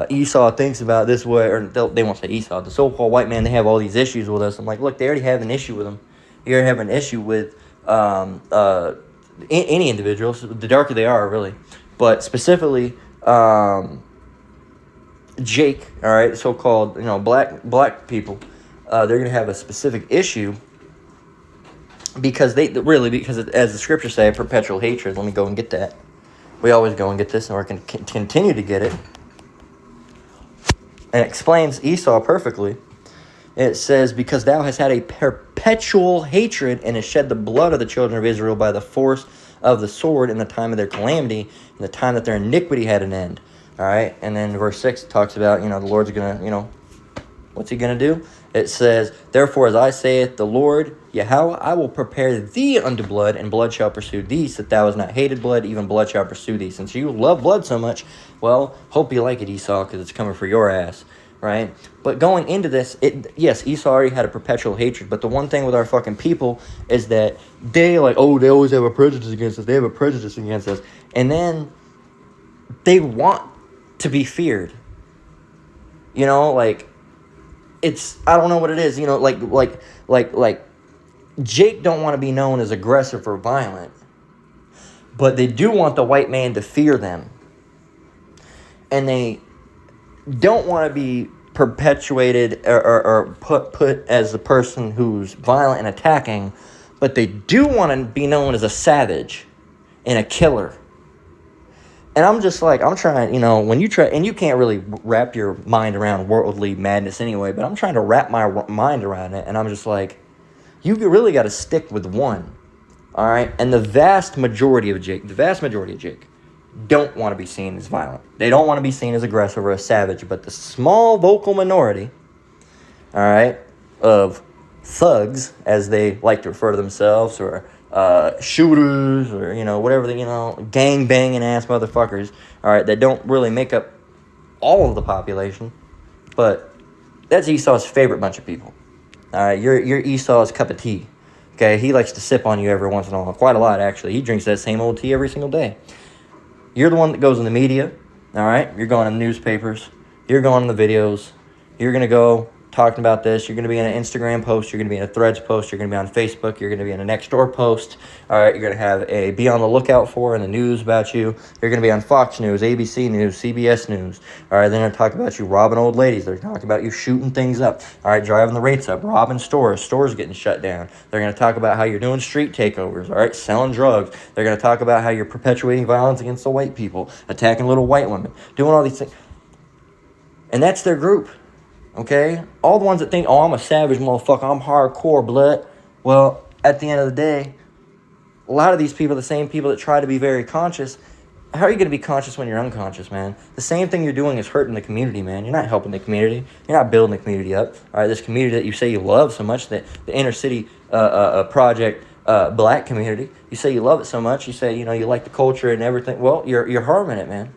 Esau thinks about this way, or they won't say Esau, the so-called white man, they have all these issues with us. I'm like, look, they already have an issue with them. You already have an issue with any individuals, the darker they are, really, but specifically, Jake, all right, so-called, black people, they're going to have a specific issue because as the scriptures say, perpetual hatred. Let me go and get that. We always go and get this, and we're going to continue to get it. And it explains Esau perfectly. It says, because thou hast had a perpetual hatred and hast shed the blood of the children of Israel by the force of the sword in the time of their calamity, in the time that their iniquity had an end. All right? And then verse 6 talks about, the Lord's going to, what's he going to do? It says, therefore, as I saith, the Lord, Yahweh, I will prepare thee unto blood, and blood shall pursue thee, so that thou hast not hated blood, even blood shall pursue thee. Since you love blood so much, well, hope you like it, Esau, because it's coming for your ass. Right? But going into this, yes, Esau already had a perpetual hatred, but the one thing with our fucking people is that they they always have a prejudice against us. They have a prejudice against us. And then they want to be feared. It's, I don't know what it is, like Jake don't want to be known as aggressive or violent, but they do want the white man to fear them. And they don't want to be perpetuated or put as the person who's violent and attacking, but they do want to be known as a savage and a killer. And I'm just like, I'm trying, when you try, and you can't really wrap your mind around worldly madness anyway, but I'm trying to wrap my mind around it, and I'm just like, you really got to stick with one, all right? And the vast majority of Jake don't want to be seen as violent. They don't want to be seen as aggressive or a savage. But the small vocal minority, all right, of thugs, as they like to refer to themselves, or shooters, or, whatever, gang banging ass motherfuckers, all right, that don't really make up all of the population. But that's Esau's favorite bunch of people. All right, you're Esau's cup of tea. Okay, he likes to sip on you every once in a while. Quite a lot, actually. He drinks that same old tea every single day. You're the one that goes in the media, all right? You're going in the newspapers. You're going in the videos. You're going to go talking about this. You're going to be in an Instagram post. You're going to be in a Threads post. You're going to be on Facebook. You're going to be in a Nextdoor post. All right, you're going to have a be on the lookout for in the news about you. You're going to be on Fox News, ABC News, CBS News. All right, they're going to talk about you robbing old ladies. They're talking about you shooting things up. All right, driving the rates up, robbing stores getting shut down. They're going to talk about how you're doing street takeovers, all right, selling drugs. They're going to talk about how you're perpetuating violence against the white people, attacking little white women, doing all these things. And that's their group. Okay? All the ones that think, I'm a savage motherfucker, I'm hardcore, blood. Well, at the end of the day, a lot of these people are the same people that try to be very conscious. How are you going to be conscious when you're unconscious, man? The same thing you're doing is hurting the community, man. You're not helping the community. You're not building the community up. All right, this community that you say you love so much, that the inner city project black community, you say you love it so much, you say, you like the culture and everything. Well, you're harming it, man.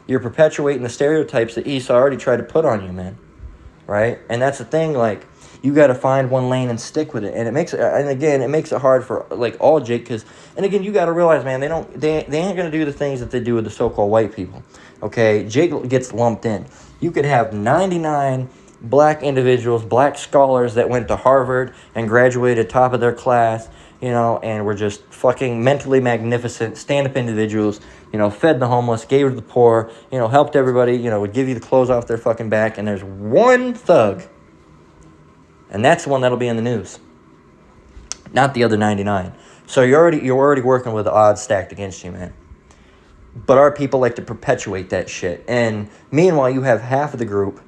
You're perpetuating the stereotypes that Esau already tried to put on you, man. Right? And that's the thing, you got to find one lane and stick with it. And it makes it hard for, all Jake, because, and again, you got to realize, man, they ain't going to do the things that they do with the so-called white people. Okay? Jake gets lumped in. You could have 99 black individuals, black scholars that went to Harvard and graduated top of their class, and were just fucking mentally magnificent, stand-up individuals, fed the homeless, gave to the poor, helped everybody, would give you the clothes off their fucking back, and there's one thug, and that's the one that'll be in the news, not the other 99. So you're already working with the odds stacked against you, man. But our people like to perpetuate that shit, and meanwhile, you have half of the group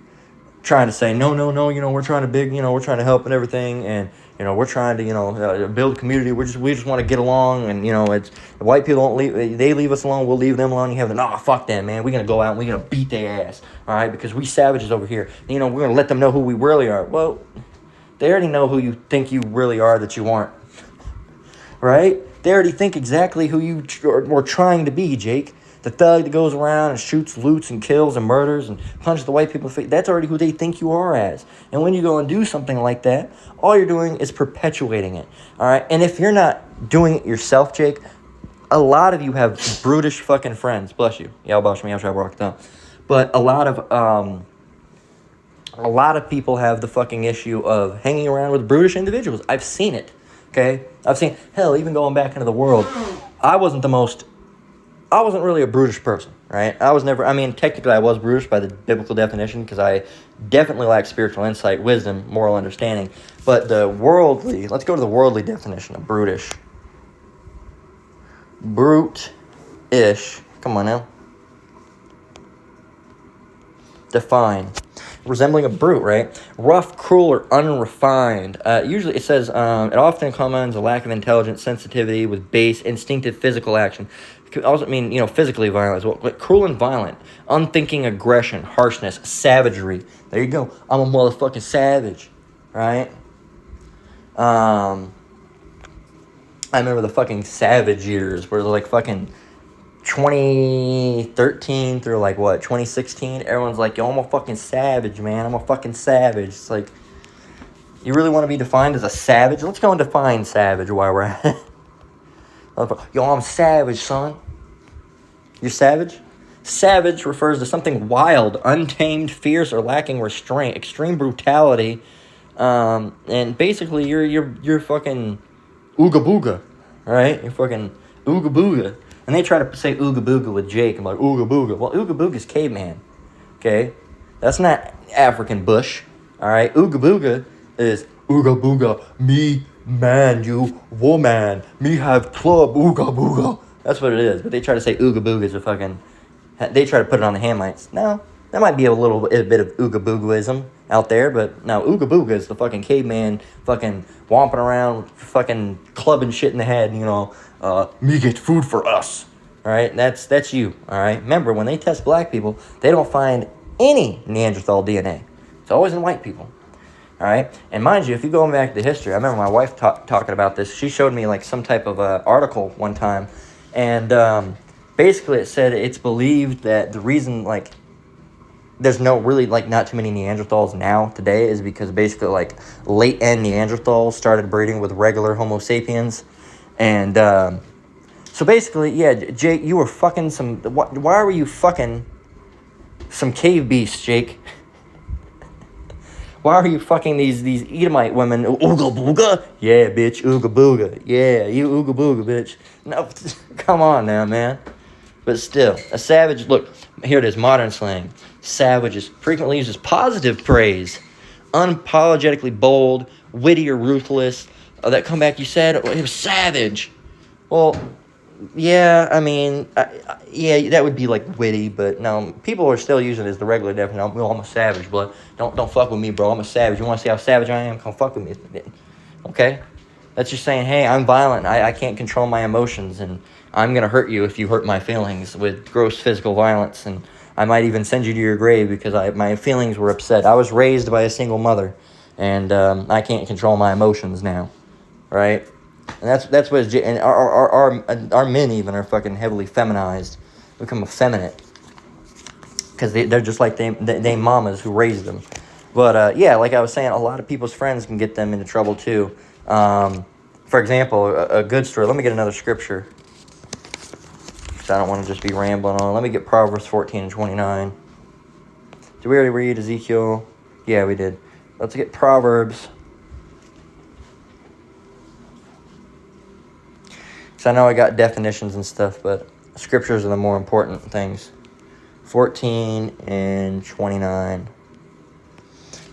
trying to say, no, we're trying to help and everything, and we're trying to build a community. We just want to get along, and it's white people don't leave. They leave us alone. We'll leave them alone. You have the fuck them, man. We're gonna go out and we're gonna beat their ass, all right? Because we savages over here. We're gonna let them know who we really are. Well, they already know who you think you really are that you aren't, right? They already think exactly who you were trying to be, Jake. The thug that goes around and shoots, loots, and kills and murders and punches the white people in the face, that's already who they think you are as. And when you go and do something like that, all you're doing is perpetuating it. All right? And if you're not doing it yourself, Jake, a lot of you have brutish fucking friends. Bless you. Yeah, I'll me. I'll try to walk it down. But a lot of people have the fucking issue of hanging around with brutish individuals. I've seen it. Okay? Hell, even going back into the world, I wasn't really a brutish person, right? Technically I was brutish by the biblical definition, because I definitely lack spiritual insight, wisdom, moral understanding. But let's go to the worldly definition of brutish. Brute-ish Come on now. Define. Resembling a brute, right? Rough, cruel, or unrefined. Usually it says, it often commons a lack of intelligence, sensitivity with base, instinctive physical action. It could also mean, physically violent as well. Like cruel and violent. Unthinking aggression, harshness, savagery. There you go. I'm a motherfucking savage, right? I remember the fucking savage years where like fucking 2013 through 2016, everyone's like, yo, I'm a fucking savage, man. I'm a fucking savage. It's like, you really want to be defined as a savage? Let's go and define savage while we're at it. Yo, I'm savage, son. You're savage? Savage refers to something wild, untamed, fierce, or lacking restraint, extreme brutality, and basically you're fucking ooga booga, right? You're fucking ooga booga. And they try to say ooga booga with Jake. I'm like, ooga booga. Well, ooga booga's caveman. Okay? That's not African bush. Alright? Ooga booga is ooga booga. Me, man, you, woman. Me have club, ooga booga. That's what it is. But they try to say ooga booga is a fucking... They try to put it on the Hamites. No, that might be a bit of ooga boogaism out there. But no, ooga booga is the fucking caveman fucking whomping around, fucking clubbing shit in the head, me get food for us. All right, that's you. All right, remember when they test black people, they don't find any Neanderthal DNA. It's always in white people. All right, and mind you, if you go back to history, I remember my wife talking about this. She showed me like some type of article one time, and basically it said it's believed that the reason like there's not too many Neanderthals now today is because basically like late end Neanderthals started breeding with regular Homo sapiens. And so basically, yeah, Jake, you were fucking some... Why were you fucking some cave beasts, Jake? Why are you fucking these Edomite women? Ooga booga? Yeah, bitch, ooga booga. Yeah, you ooga booga, bitch. No, come on now, man. But still, a savage... Look, here it is, modern slang. Savage is frequently used as positive praise. Unapologetically bold, witty or ruthless. That comeback you said, it was savage. Well, yeah, I mean, yeah, that would be like witty, but no, people are still using it as the regular definition. I'm a savage, but don't fuck with me, bro. I'm a savage. You want to see how savage I am? Come fuck with me. Okay? That's just saying, hey, I'm violent. I can't control my emotions, and I'm going to hurt you if you hurt my feelings with gross physical violence, and I might even send you to your grave because my feelings were upset. I was raised by a single mother, and I can't control my emotions now. Right, and that's what and our men even are fucking heavily feminized, become effeminate, because they're just like they mamas who raised them. But yeah, like I was saying, a lot of people's friends can get them into trouble too. For example, a good story. Let me get another scripture, because I don't want to just be rambling on. Let me get Proverbs 14 and 29. Did we already read Ezekiel? Yeah, we did. Let's get Proverbs. I know I got definitions and stuff, but scriptures are the more important things. 14 and 29.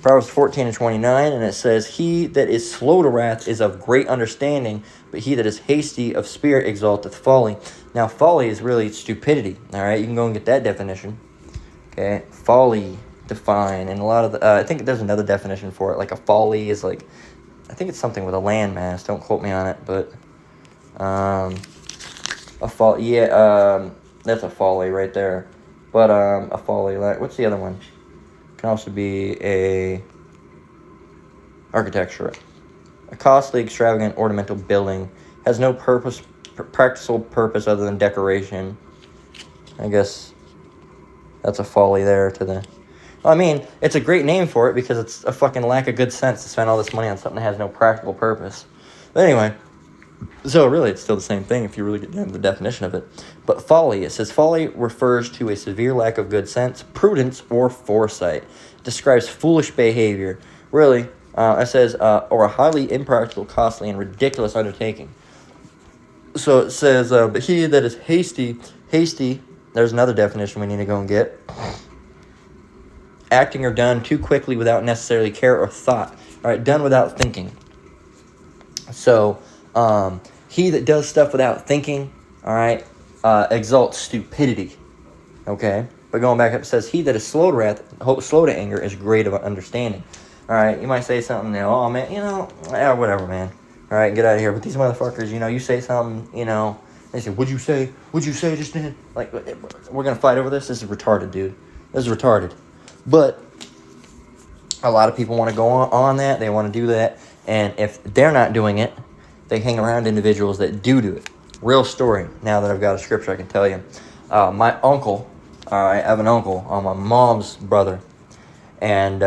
Proverbs 14 and 29, and it says, he that is slow to wrath is of great understanding, but he that is hasty of spirit exalteth folly. Now, folly is really stupidity, all right? You can go and get that definition. Okay, folly defined, and a lot of the, I think there's another definition for it, like a folly is like, I think it's something with a landmass, don't quote me on it, but... a fall, yeah, that's a folly right there. But, a folly, like, what's the other one? Can also be a architecture. A costly, extravagant, ornamental building has no practical purpose other than decoration. I guess that's a folly there to the... Well, I mean, it's a great name for it because it's a fucking lack of good sense to spend all this money on something that has no practical purpose. But anyway... So really, it's still the same thing if you really get down to the definition of it. But folly, it says folly refers to a severe lack of good sense, prudence, or foresight. It describes foolish behavior. Really, it says, or a highly impractical, costly, and ridiculous undertaking. So it says, but he that is hasty, there's another definition we need to go and get. Acting or done too quickly without necessarily care or thought. All right, done without thinking. So... he that does stuff without thinking, all right, exalts stupidity. Okay? But going back up, it says, he that is slow to wrath, slow to anger, is great of understanding. All right? You might say something, oh, man, whatever, man. All right, get out of here. But these motherfuckers, you say something, they say, what'd you say just then? Like, we're going to fight over this? This is retarded, dude. This is retarded. But a lot of people want to go on that. They want to do that. And if they're not doing it, they hang around individuals that do it. Real story. Now that I've got a scripture, I can tell you. My uncle, I have an uncle, my mom's brother, and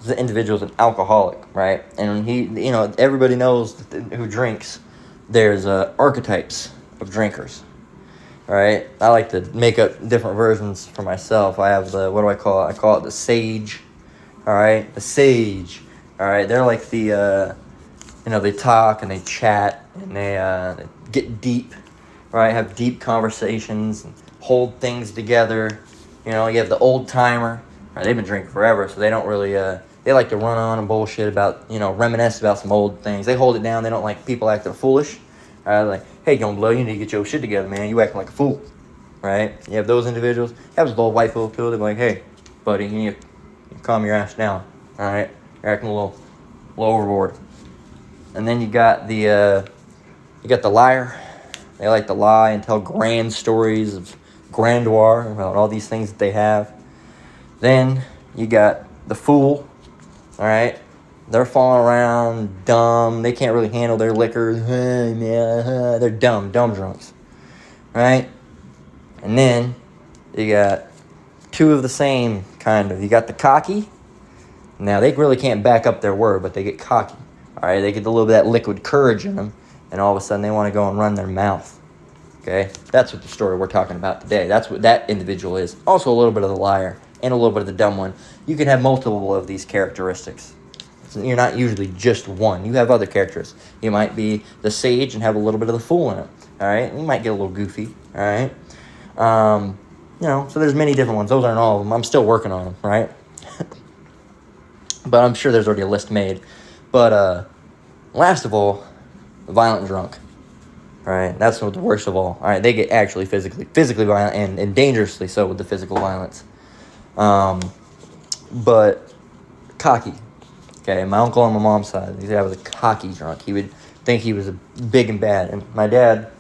the individual's an alcoholic, right? And he, everybody knows who drinks. There's archetypes of drinkers, right? I like to make up different versions for myself. I have what do I call it? I call it the sage, all right? The sage, all right? They're like the, they talk and they chat and they get deep, right? Have deep conversations and hold things together. You have the old timer. Right? They've been drinking forever, so they don't really, they like to run on and bullshit about, reminisce about some old things. They hold it down. They don't like people acting foolish. Like, hey, young blood, you need to get your shit together, man. You acting like a fool, right? You have those individuals. Have those little white people too. They're like, hey, buddy, you need to calm your ass down, all right? You're acting a little overboard. And then you got the liar. They like to lie and tell grand stories of grandeur about all these things that they have. Then you got the fool, all right? They're falling around, dumb. They can't really handle their liquor. They're dumb drunks, right? And then you got two of the same kind of. You got the cocky. Now, they really can't back up their word, but they get cocky, all right? They get a little bit of that liquid courage in them, and all of a sudden they want to go and run their mouth, okay? That's what the story we're talking about today. That's what that individual is. Also a little bit of the liar and a little bit of the dumb one. You can have multiple of these characteristics. You're not usually just one. You have other characteristics. You might be the sage and have a little bit of the fool in it. All right? You might get a little goofy. All right? So there's many different ones. Those aren't all of them. I'm still working on them, right? But I'm sure there's already a list made. But last of all, violent drunk. All right? That's the worst of all. All right? They get actually physically violent and dangerously so with the physical violence. But cocky. Okay, my uncle on my mom's side, he was a cocky drunk. He would think he was big and bad. And my dad,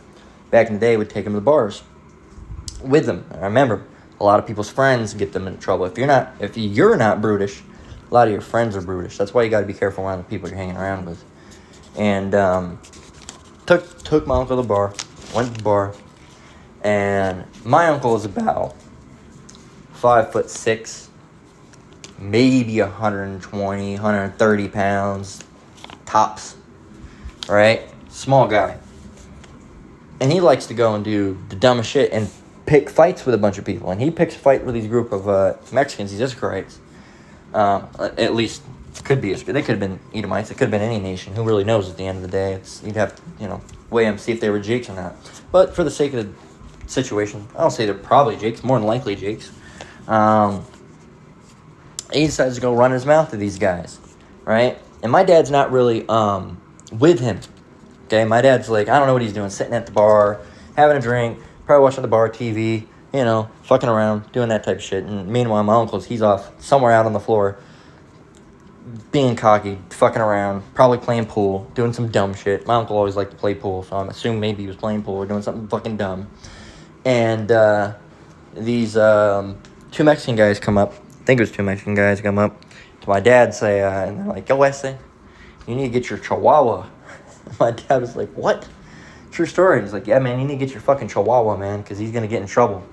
back in the day, would take him to the bars with him. I remember a lot of people's friends get them in trouble. If you're not brutish, a lot of your friends are brutish. That's why you got to be careful around the people you're hanging around with. And took my uncle to the bar, went to the bar, and my uncle is about 5'6", maybe 120, 130 pounds, tops, right? Small guy. And he likes to go and do the dumbest shit and pick fights with a bunch of people. And he picks a fight with these group of Mexicans, these Israelites. At least, they could have been Edomites, it could have been any nation. Who really knows at the end of the day? You'd have to, weigh them, see if they were Jakes or not. But for the sake of the situation, I don't say they're probably Jakes, more than likely Jakes. He decides to go run his mouth to these guys, right? And my dad's not really with him, okay? My dad's like, I don't know what he's doing, sitting at the bar, having a drink, probably watching the bar TV, fucking around, doing that type of shit. And meanwhile, my uncle's, he's off somewhere out on the floor, being cocky, fucking around, probably playing pool, doing some dumb shit. My uncle always liked to play pool, so I'm assuming maybe he was playing pool or doing something fucking dumb. And these two Mexican guys come up. I think it was two Mexican guys come up to my dad and say, and they're like, yo, Wesley, you need to get your chihuahua. My dad was like, what? True story. He's like, yeah, man, you need to get your fucking chihuahua, man, because he's going to get in trouble.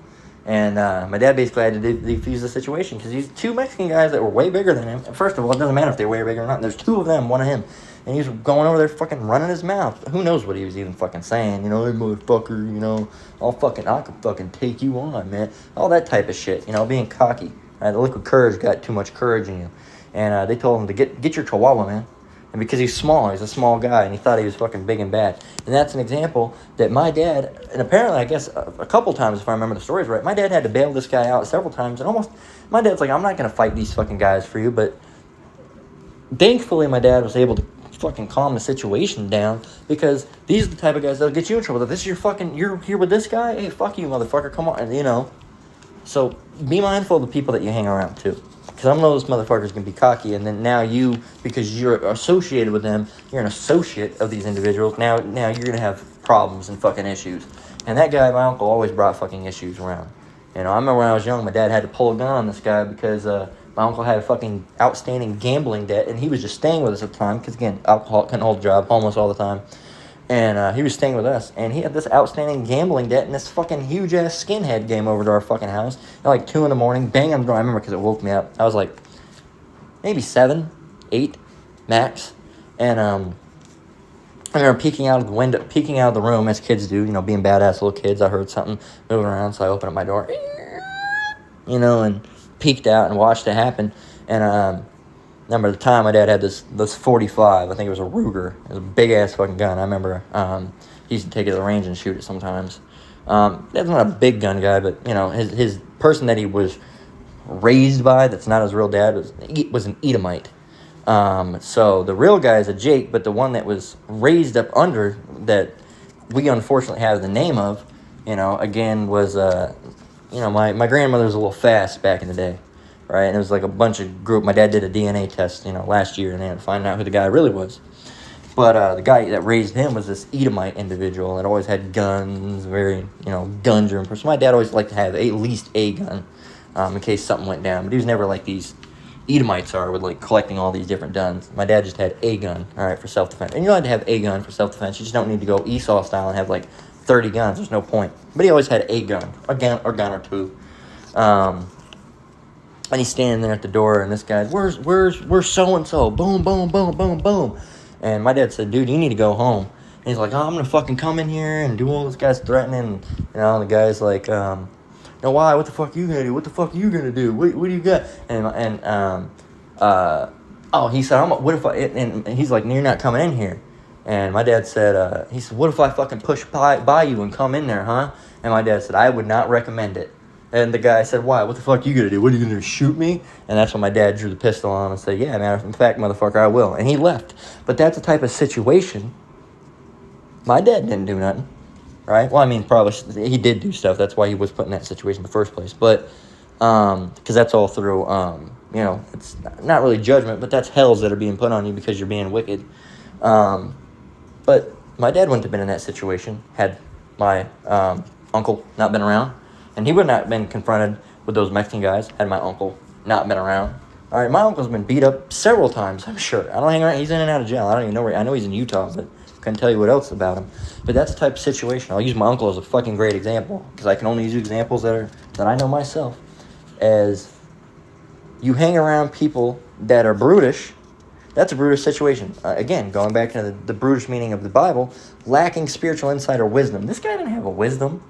And my dad basically had to defuse the situation because these two Mexican guys that were way bigger than him. First of all, it doesn't matter if they were way bigger or not. There's two of them, one of him. And he was going over there fucking running his mouth. Who knows what he was even fucking saying. Hey, motherfucker, I can fucking take you on, man. All that type of shit, being cocky. The liquid courage got too much courage in you. And they told him to get your chihuahua, man. And because he's a small guy, and he thought he was fucking big and bad. And that's an example that my dad, and apparently I guess a couple times, if I remember the stories right, my dad had to bail this guy out several times. And my dad's like, I'm not going to fight these fucking guys for you. But thankfully my dad was able to fucking calm the situation down, because these are the type of guys that'll get you in trouble. If this is you're here with this guy, hey, fuck you, motherfucker, come on, you know. So be mindful of the people that you hang around too. Because I know those motherfuckers can be cocky, and then now you, because you're associated with them, you're an associate of these individuals, now you're going to have problems and fucking issues. And that guy, my uncle, always brought fucking issues around. You know, I remember when I was young, my dad had to pull a gun on this guy because my uncle had a fucking outstanding gambling debt, and he was just staying with us at the time, because again, alcohol, couldn't hold a job, homeless all the time. And he was staying with us, and he had this outstanding gambling debt, and this fucking huge-ass skinhead came over to our fucking house at like 2 in the morning, banging on the door. I remember because it woke me up. I was like maybe 7, 8 max, and I remember peeking out of the room, as kids do, you know, being badass little kids. I heard something moving around, so I opened up my door, you know, and peeked out and watched it happen. And remember at the time my dad had this 45. I think it was a Ruger. It was a big ass fucking gun. I remember he used to take it to the range and shoot it sometimes. That's not a big gun guy, but you know, his person that he was raised by, that's not his real dad, was an Edomite. So the real guy is a Jake, but the one that was raised up under, that we unfortunately have the name of, you know, again was you know, my grandmother was a little fast back in the day. Right, and it was like a bunch of group. My dad did a DNA test, you know, last year, and they had to find out who the guy really was. But the guy that raised him was this Edomite individual that always had guns, very, you know, gun-driven person. My dad always liked to have at least a gun in case something went down. But he was never like these Edomites are, with like collecting all these different guns. My dad just had a gun, all right, for self-defense. And you don't have to have a gun for self-defense. You just don't need to go Esau style and have like 30 guns. There's no point. But he always had a gun or two. And he's standing there at the door, and this guy's, where's so-and-so? Boom, boom, boom, boom, boom. And my dad said, dude, you need to go home. And he's like, oh, I'm going to fucking come in here and do all this guy's threatening. You know, and the guy's like, no, why? What the fuck you going to do? What the fuck are you going to do? What do you got? He said, what if and he's like, no, you're not coming in here. And my dad said, he said, what if I fucking push by you and come in there, huh? And my dad said, I would not recommend it. And the guy said, why? What the fuck you gonna do? What are you gonna do, shoot me? And that's when my dad drew the pistol on and said, yeah, man, in fact, motherfucker, I will. And he left. But that's the type of situation. My dad didn't do nothing, right? Well, I mean, probably he did do stuff. That's why he was put in that situation in the first place. But, because that's all through, you know, it's not really judgment, but that's hells that are being put on you because you're being wicked. But my dad wouldn't have been in that situation had my uncle not been around. And he would not have been confronted with those Mexican guys had my uncle not been around. All right, my uncle's been beat up several times, I'm sure. I don't hang around. He's in and out of jail. I don't even know where. I know he's in Utah, but I couldn't tell you what else about him. But that's the type of situation. I'll use my uncle as a fucking great example, because I can only use examples that I know myself. As you hang around people that are brutish, that's a brutish situation. Again, going back to the brutish meaning of the Bible, lacking spiritual insight or wisdom. This guy didn't have a wisdom.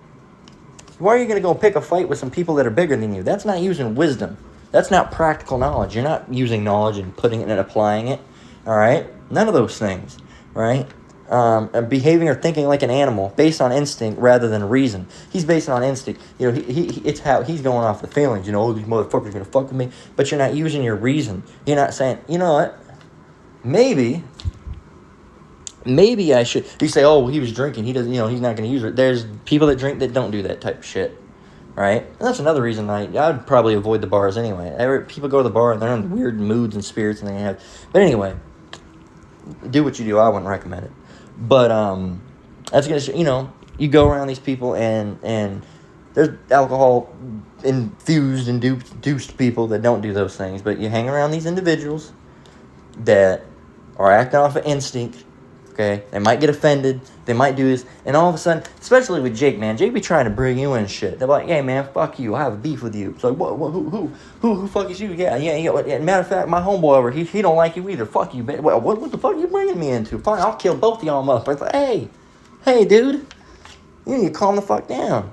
Why are you going to go pick a fight with some people that are bigger than you? That's not using wisdom. That's not practical knowledge. You're not using knowledge and putting it and applying it. All right? None of those things. Right? And behaving or thinking like an animal based on instinct rather than reason. He's based on instinct. You know, it's how he's going off the feelings. You know, oh, these motherfuckers are going to fuck with me. But you're not using your reason. You're not saying, you know what? Maybe I should. You say, oh, well, he was drinking. He doesn't, you know, he's not going to use it. There's people that drink that don't do that type of shit, right? And that's another reason I'd probably avoid the bars anyway. People go to the bar and they're in weird moods and spirits and they have. But anyway, do what you do. I wouldn't recommend it. But that's gonna, you know, you go around these people and there's alcohol infused, induced people that don't do those things. But you hang around these individuals that are acting off of instinct. Okay, they might get offended, they might do this, and all of a sudden, especially with Jake, man, Jake be trying to bring you in shit. They're like, hey, man, fuck you, I have a beef with you. It's like, what, who fuck is you? Yeah. Matter of fact, my homeboy over, he don't like you either. Fuck you, man. What the fuck are you bringing me into? Fine, I'll kill both of y'all motherfuckers. Like, hey, dude, you need to calm the fuck down,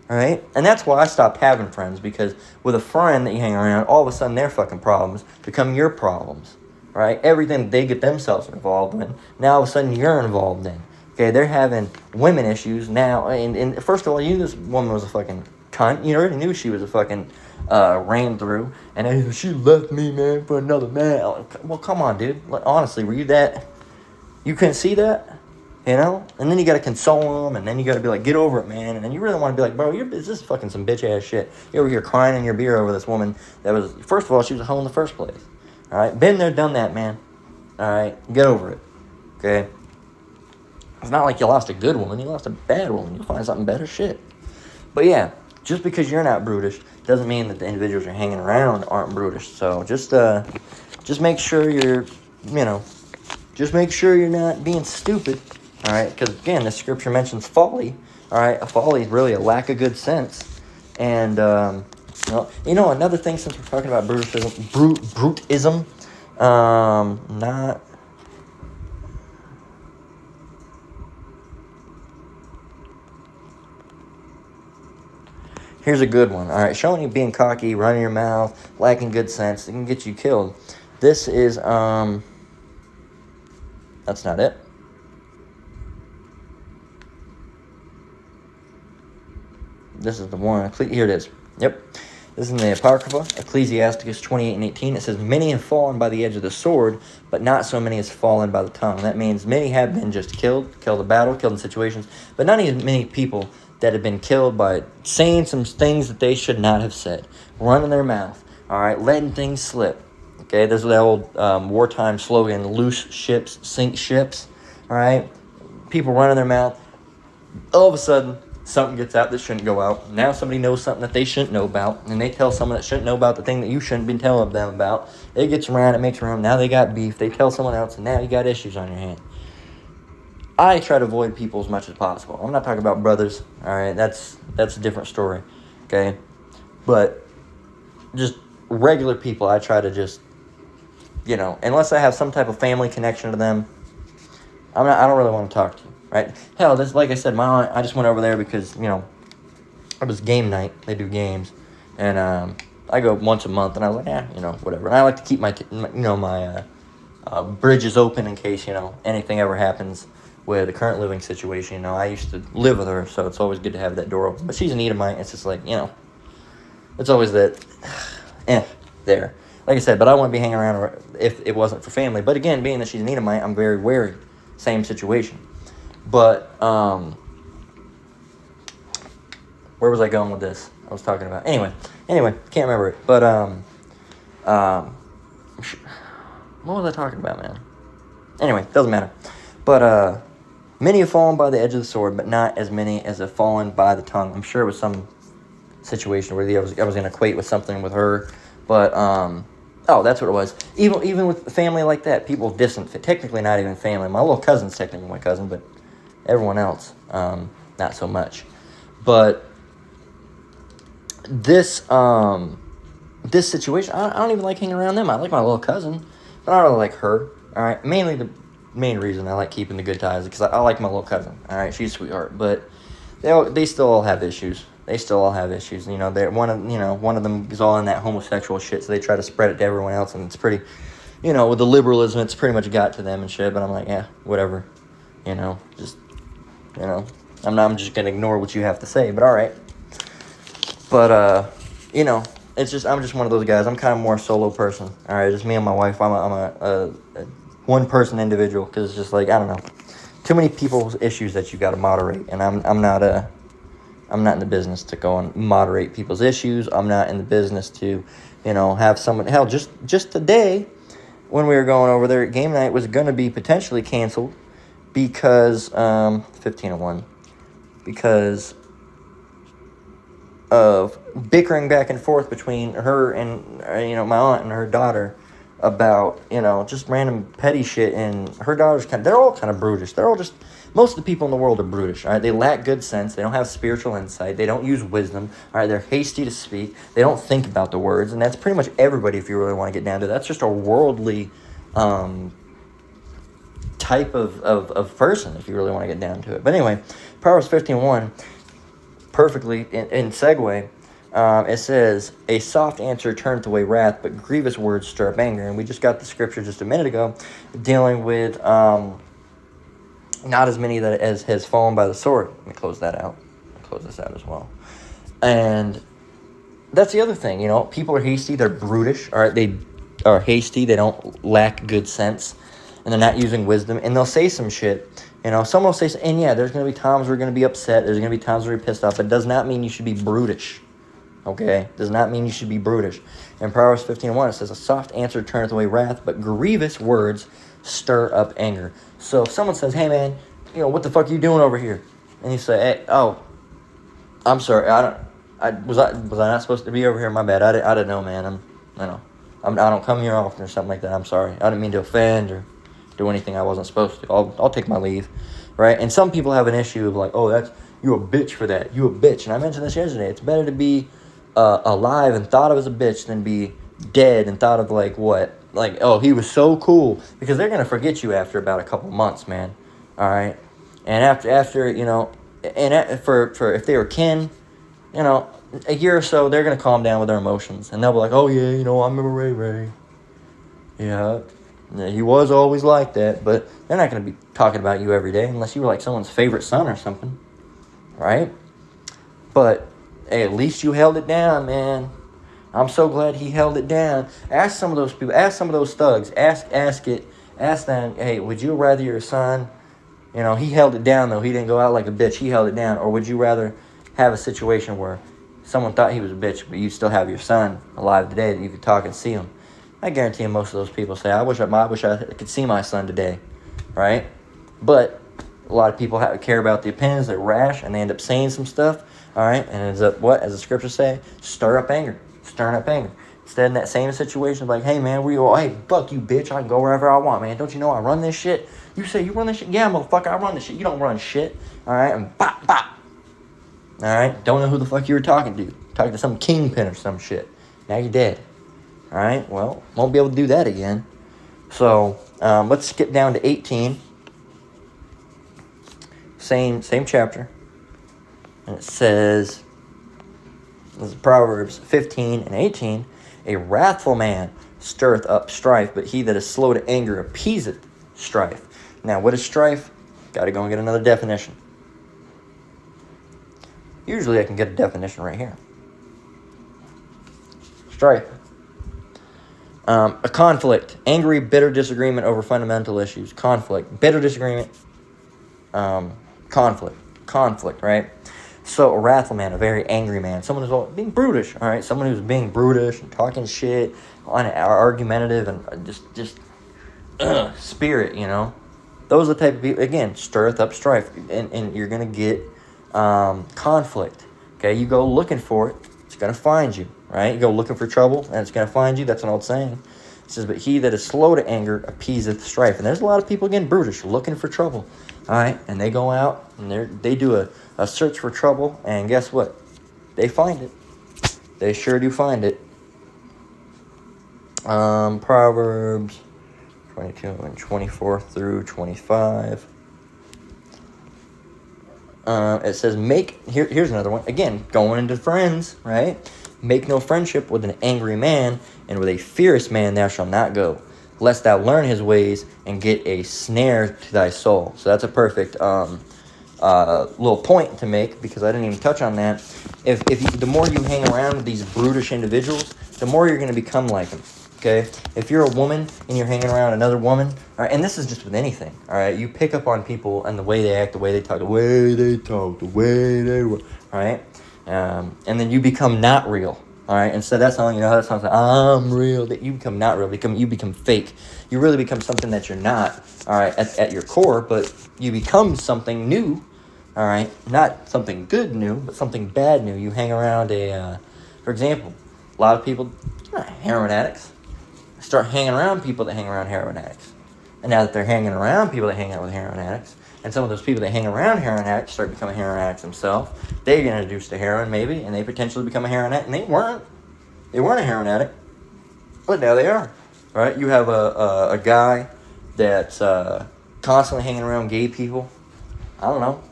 all right? And that's why I stopped having friends, because with a friend that you hang around, all of a sudden their fucking problems become your problems. Right? Everything they get themselves involved in, now all of a sudden you're involved in. Okay, they're having women issues now. And first of all, you knew this woman was a fucking cunt. You already knew she was a fucking ran through. And she left me, man, for another man. Well, come on, dude. Honestly, were you that You couldn't see that? You know? And then you got to console them, and then you got to be like, get over it, man. And then you really want to be like, bro, this is fucking some bitch-ass shit. You're over here crying in your beer over this woman that was, first of all, she was a hoe in the first place. All right? Been there, done that, man. All right? Get over it. Okay? It's not like you lost a good woman. You lost a bad woman. You'll find something better. Shit. But yeah, just because you're not brutish doesn't mean that the individuals you're hanging around aren't brutish. So just make sure you're, just make sure you're not being stupid. All right? Because, again, the scripture mentions folly. All right? A folly is really a lack of good sense. And, another thing, since we're talking about brutism, not... Here's a good one. All right, showing you being cocky, running your mouth, lacking good sense, it can get you killed. This is, that's not it. This is the one. Here it is. Yep. This is in the Apocrypha, Ecclesiasticus 28 and 18. It says, many have fallen by the edge of the sword, but not so many has fallen by the tongue. That means many have been just killed in battle, killed in situations, but not even many people that have been killed by saying some things that they should not have said, running their mouth, all right, letting things slip. Okay, this is the old wartime slogan, loose ships sink ships, all right? People running their mouth. All of a sudden, something gets out that shouldn't go out. Now somebody knows something that they shouldn't know about, and they tell someone that shouldn't know about the thing that you shouldn't be telling them about. It gets around, it makes around. Now they got beef. They tell someone else, and now you got issues on your hand. I try to avoid people as much as possible. I'm not talking about brothers, all right? That's a different story, okay? But just regular people, I try to just, unless I have some type of family connection to them, I don't really want to talk to you, right? Hell, this, like I said, my aunt, I just went over there because, it was game night. They do games, and I go once a month, and I was like, whatever. And I like to keep my bridges open in case, anything ever happens with the current living situation. I used to live with her, so it's always good to have that door open. But she's an Edomite. It's just like, it's always that, there. Like I said, but I wouldn't be hanging around if it wasn't for family. But again, being that she's an Edomite, I'm very wary. Same situation. But, where was I going with this? I was talking about, anyway, can't remember it. But, what was I talking about, man? Anyway, doesn't matter. But, many have fallen by the edge of the sword, but not as many as have fallen by the tongue. I'm sure it was some situation where I was going to equate with something with her. But, that's what it was. Even with a family like that, people distant, technically not even family. My little cousin's technically my cousin, but everyone else, not so much. But this situation, I don't even like hanging around them. I like my little cousin, but I don't really like her. All right, mainly the main reason I like keeping the good ties is because I like my little cousin. All right, she's a sweetheart, but they still all have issues. They still all have issues. They're one of them is all in that homosexual shit, so they try to spread it to everyone else, and it's pretty, with the liberalism, it's pretty much got to them and shit. But I'm like, yeah, whatever, just, I'm just gonna ignore what you have to say. But all right, but it's just I'm just one of those guys. I'm kind of more a solo person. All right, just me and my wife. I'm a one person individual because it's just like I don't know, too many people's issues that you got to moderate, and I'm not in the business to go and moderate people's issues. I'm not in the business to, have someone... Hell, just today, when we were going over there, game night was going to be potentially canceled because... 1501. Because of bickering back and forth between her and, my aunt and her daughter about, just random petty shit. And her daughter's they're all kind of brutish. They're all just... Most of the people in the world are brutish, all right? They lack good sense. They don't have spiritual insight. They don't use wisdom, all right? They're hasty to speak. They don't think about the words, and that's pretty much everybody if you really want to get down to it. That's just a worldly type of person if you really want to get down to it. But anyway, Proverbs 15:1, perfectly in segue, it says, a soft answer turneth away wrath, but grievous words stir up anger. And we just got the scripture just a minute ago dealing with... not as many as has fallen by the sword. Let me close that out. Close this out as well. And that's the other thing, people are hasty. They're brutish. All right, they are hasty. They don't lack good sense. and they're not using wisdom, and they'll say some shit. You know, someone will say, and yeah, there's going to be times where you're going to be upset. There's going to be times where you're pissed off. But it does not mean you should be brutish. Okay? Does not mean you should be brutish. In Proverbs 15:1, it says, a soft answer turneth away wrath, but grievous words stir up anger. So if someone says, hey, man, you know, what the fuck are you doing over here? And you say, hey, oh, I'm sorry. Was I not supposed to be over here? My bad. I didn't know, man. I don't come here often or something like that. I'm sorry. I didn't mean to offend or do anything I wasn't supposed to. I'll take my leave, right? And some people have an issue of like, oh, that's you a bitch for that. You a bitch. And I mentioned this yesterday. It's better to be alive and thought of as a bitch than be dead and thought of like what? Like, oh, he was so cool. Because they're going to forget you after about a couple months, man. All right? And after you know, and for if they were kin, you know, a year or so, they're going to calm down with their emotions. And they'll be like, oh, yeah, you know, I remember Ray. Yeah, he was always like that. But they're not going to be talking about you every day unless you were like someone's favorite son or something. Right? But, hey, at least you held it down, man. I'm so glad he held it down. Ask some of those people. Ask some of those thugs. Ask them, hey, would you rather your son, you know, he held it down, though. He didn't go out like a bitch. He held it down. Or would you rather have a situation where someone thought he was a bitch, but you still have your son alive today that you could talk and see him? I guarantee you most of those people say, I wish I could see my son today, right? But a lot of people care about the opinions. They're rash, and they end up saying some stuff, all right? And it ends up, what, as the scriptures say, stirring up anger. Instead, in that same situation, like, hey, man, hey, fuck you, bitch. I can go wherever I want, man. Don't you know I run this shit? You say you run this shit? Yeah, motherfucker, I run this shit. You don't run shit, all right? And bop, bop. All right? Don't know who the fuck you were talking to. Talking to some kingpin or some shit. Now you're dead. All right? Well, won't be able to do that again. So, let's skip down to 18. Same chapter. And it says, this is Proverbs 15 and 18. A wrathful man stirreth up strife, but he that is slow to anger appeaseth strife. Now, what is strife? Got to go and get another definition. Usually I can get a definition right here. Strife. A conflict. Angry, bitter disagreement over fundamental issues. Conflict. Bitter disagreement. Conflict, right? So, a wrathful man, a very angry man. Someone who's being brutish, all right? Someone who's being brutish and talking shit, argumentative, and just spirit, you know? Those are the type of people, again, stirreth up strife. And you're going to get conflict, okay? You go looking for it, it's going to find you, right? You go looking for trouble, and it's going to find you. That's an old saying. It says, but he that is slow to anger appeaseth strife. And there's a lot of people, again, brutish, looking for trouble, all right? And they go out, and they do a search for trouble, and guess what? They find it. They sure do find it. Proverbs 22 and 24 through 25. It says, here's another one. Again, going into friends, right? Make no friendship with an angry man, and with a fierce man thou shalt not go, lest thou learn his ways and get a snare to thy soul. So that's a perfect little point to make, because I didn't even touch on that. The more you hang around with these brutish individuals, the more you're going to become like them. Okay, if you're a woman and you're hanging around another woman, all right, and this is just with anything, all right, you pick up on people and the way they act, the way they talk, the way they work, all right, and then you become not real, all right. Instead, that sounds like I'm real. That you become not real. You become fake. You really become something that you're not, all right, at your core, but you become something new, all right, not something good new, but something bad new. You hang around for example, a lot of people, heroin addicts. Start hanging around people that hang around heroin addicts. And now that they're hanging around people that hang out with heroin addicts, and some of those people that hang around heroin addicts start becoming heroin addicts themselves, they get introduced to heroin maybe, and they potentially become a heroin addict, and they weren't a heroin addict, but now they are. Right? You have a guy that's constantly hanging around gay people. I don't know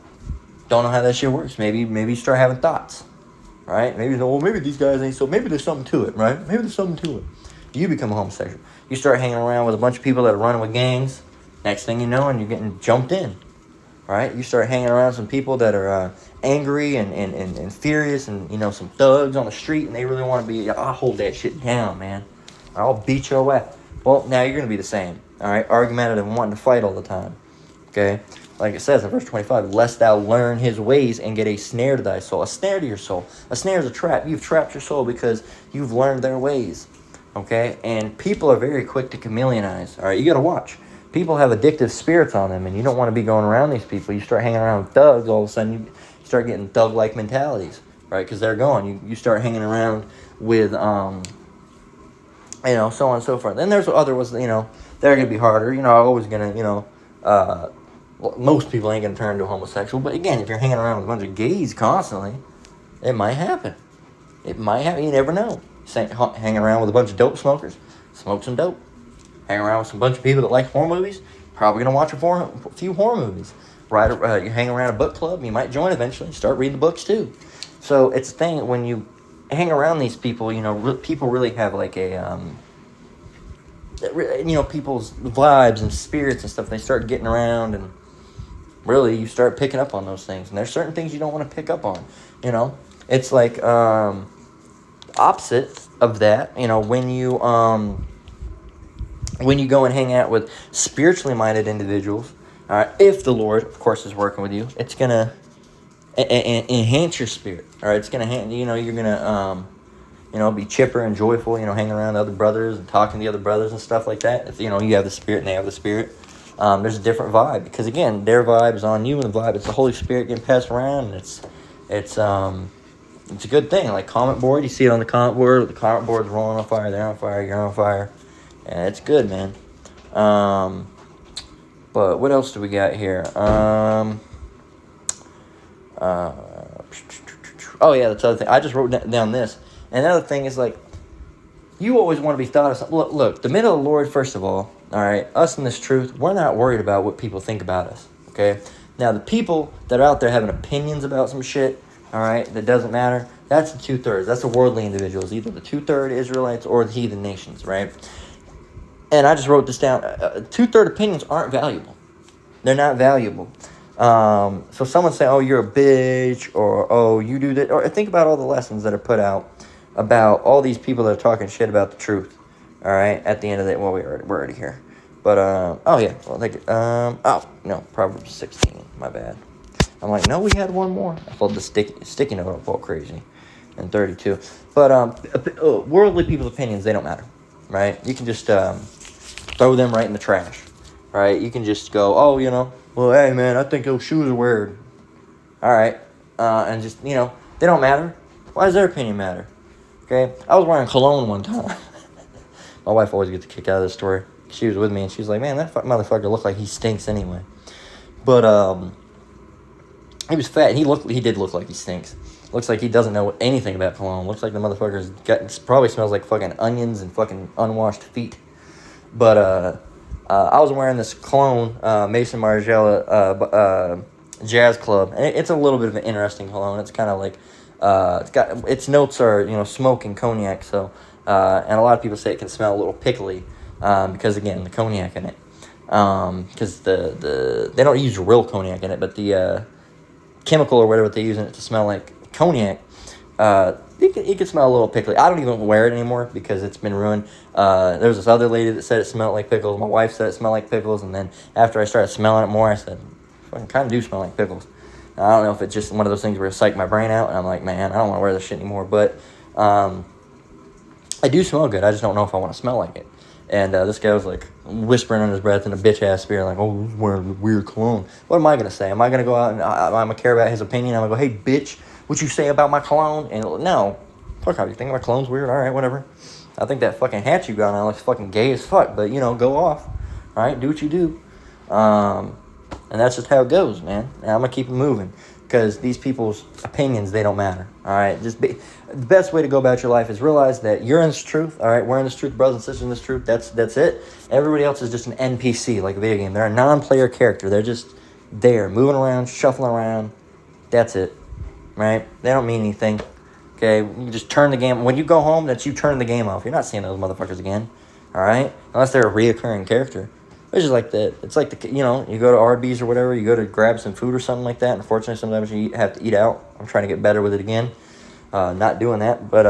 how that shit works. Maybe you start having thoughts, right? Maybe these guys ain't so. Maybe there's something to it, right? Maybe there's something to it. You become a homosexual. You start hanging around with a bunch of people that are running with gangs. Next thing you know, and you're getting jumped in, right? You start hanging around some people that are angry and furious, and some thugs on the street, and they really want to be. I'll hold that shit down, man. I'll beat your ass. Well, now you're gonna be the same. All right, argumentative and wanting to fight all the time. Okay, like it says in verse 25, lest thou learn his ways and get a snare to thy soul. A snare to your soul. A snare is a trap. You've trapped your soul because you've learned their ways. Okay, and people are very quick to chameleonize. All right, you got to watch. People have addictive spirits on them, and you don't want to be going around these people. You start hanging around with thugs, all of a sudden you start getting thug-like mentalities, right? Because they're gone. You start hanging around with, so on and so forth. Then there's other ones, they're going to be harder. Always going to, most people ain't going to turn into homosexual. But again, if you're hanging around with a bunch of gays constantly, it might happen. It might happen. You never know. Hanging around with a bunch of dope smokers, smoke some dope. Hang around with some bunch of people that like horror movies, probably going to watch a few horror movies. Right? You hang around a book club, you might join eventually, start reading the books too. So it's a thing when you hang around these people, people really have like a, people's vibes and spirits and stuff. They start getting around and really you start picking up on those things. And there's certain things you don't want to pick up on, It's like opposite of that, when you go and hang out with spiritually minded individuals, all right, if the Lord, of course, is working with you, it's going to enhance your spirit, all right? It's going to, you're going to, be chipper and joyful, hanging around other brothers and talking to the other brothers and stuff like that. If, you have the Spirit and they have the Spirit, there's a different vibe because, again, their vibe is on you and the vibe, it's the Holy Spirit getting passed around, and it's a good thing. Like comment board, you see it on the comment board, the comment board's rolling on fire, they're on fire, you're on fire. And it's good, man. But what else do we got here? Oh, yeah, that's the other thing. I just wrote down this. And another thing is, like, you always want to be thought of something. Look, the middle of the Lord, first of all right, us in this truth, we're not worried about what people think about us, okay? Now, the people that are out there having opinions about some shit, all right, that doesn't matter, that's the 2/3. That's the worldly individuals, either the 2/3 Israelites or the heathen nations, right? And I just wrote this down. 2/3 opinions aren't valuable. They're not valuable. So someone say, oh, you're a bitch, or, oh, you do that. Or think about all the lessons that are put out about all these people that are talking shit about the truth. All right? At the end of the day, well, we're already here. But, oh, yeah. Well, no, Proverbs 16. My bad. I'm like, no, we had one more. I fold the sticky note up all crazy. And 32. But worldly people's opinions, they don't matter. Right? You can just throw them right in the trash. Right? You can just go, oh, well, hey, man, I think those shoes are weird. All right. And just, they don't matter. Why does their opinion matter? Okay? I was wearing cologne one time. My wife always gets a kick out of this story. She was with me, and she's like, man, that motherfucker looked like he stinks anyway. But, he was fat, and he did look like he stinks. Looks like he doesn't know anything about cologne. Looks like the motherfucker's probably smells like fucking onions and fucking unwashed feet. But, I was wearing this cologne, Mason Margiela, Jazz Club, and it's a little bit of an interesting cologne. It's kind of like, its notes are, smoke and cognac, so, and a lot of people say it can smell a little pickly, because, again, the cognac in it. Because they don't use real cognac in it, but the, chemical or whatever they use in it to smell like cognac, it can smell a little pickly. I don't even wear it anymore because it's been ruined. There was this other lady that said it smelled like pickles. My wife said it smelled like pickles, and then after I started smelling it more, I said, I kind of do smell like pickles. And I don't know if it's just one of those things where it psyched my brain out, and I'm like, man, I don't want to wear this shit anymore. But I do smell good. I just don't know if I want to smell like it. And this guy was like whispering under his breath in a bitch-ass spirit, like, oh, he's wearing a weird cologne. What am I going to say? Am I going to go out and I'm going to care about his opinion? I'm going to go, hey, bitch, what you say about my cologne? And no, fuck off. You think my cologne's weird? All right, whatever. I think that fucking hat you got on looks fucking gay as fuck, but, go off. All right, do what you do. And that's just how it goes, man. And I'm going to keep it moving. Because these people's opinions, they don't matter. All right, the best way to go about your life is realize that you're in this truth. All right, we're in this truth, brothers and sisters in this truth. That's it. Everybody else is just an NPC, like a video game. They're a non-player character. They're just there, moving around, shuffling around. That's it, right? They don't mean anything. Okay, you just turn the game. When you go home, that's you turning the game off. You're not seeing those motherfuckers again. All right, unless they're a reoccurring character. It's just like that. It's like you go to Arby's or whatever, you go to grab some food or something like that. Unfortunately, sometimes you have to eat out. I'm trying to get better with it again. Not doing that, but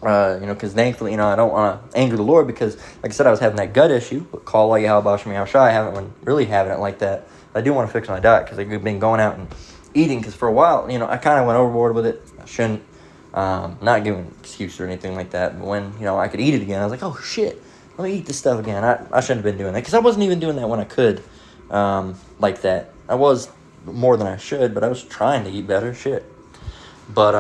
because thankfully, I don't want to anger the Lord because, like I said, I was having that gut issue. But call like Yahweh Shem Shai. I haven't been really having it like that. I do want to fix my diet because I've been going out and eating. Because for a while, I kind of went overboard with it. I shouldn't. Not giving an excuse or anything like that. But when I could eat it again, I was like, oh shit, let me eat this stuff again. I shouldn't have been doing that because I wasn't even doing that when I could, like that. I was more than I should, but I was trying to eat better. Shit. But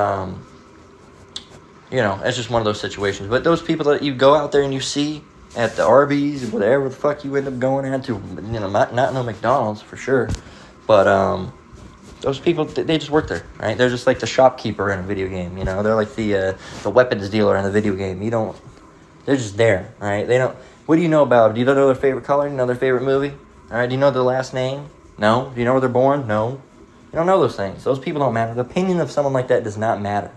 it's just one of those situations. But those people that you go out there and you see at the Arby's, whatever the fuck you end up going at to, not no McDonald's for sure, but those people, they just work there, right? They're just like the shopkeeper in a video game, They're like the weapons dealer in the video game. They're just there, right? They don't. What do you know about them? Do you know their favorite color? Do you know their favorite movie? All right. Do you know their last name? No. Do you know where they're born? No. You don't know those things. Those people don't matter. The opinion of someone like that does not matter.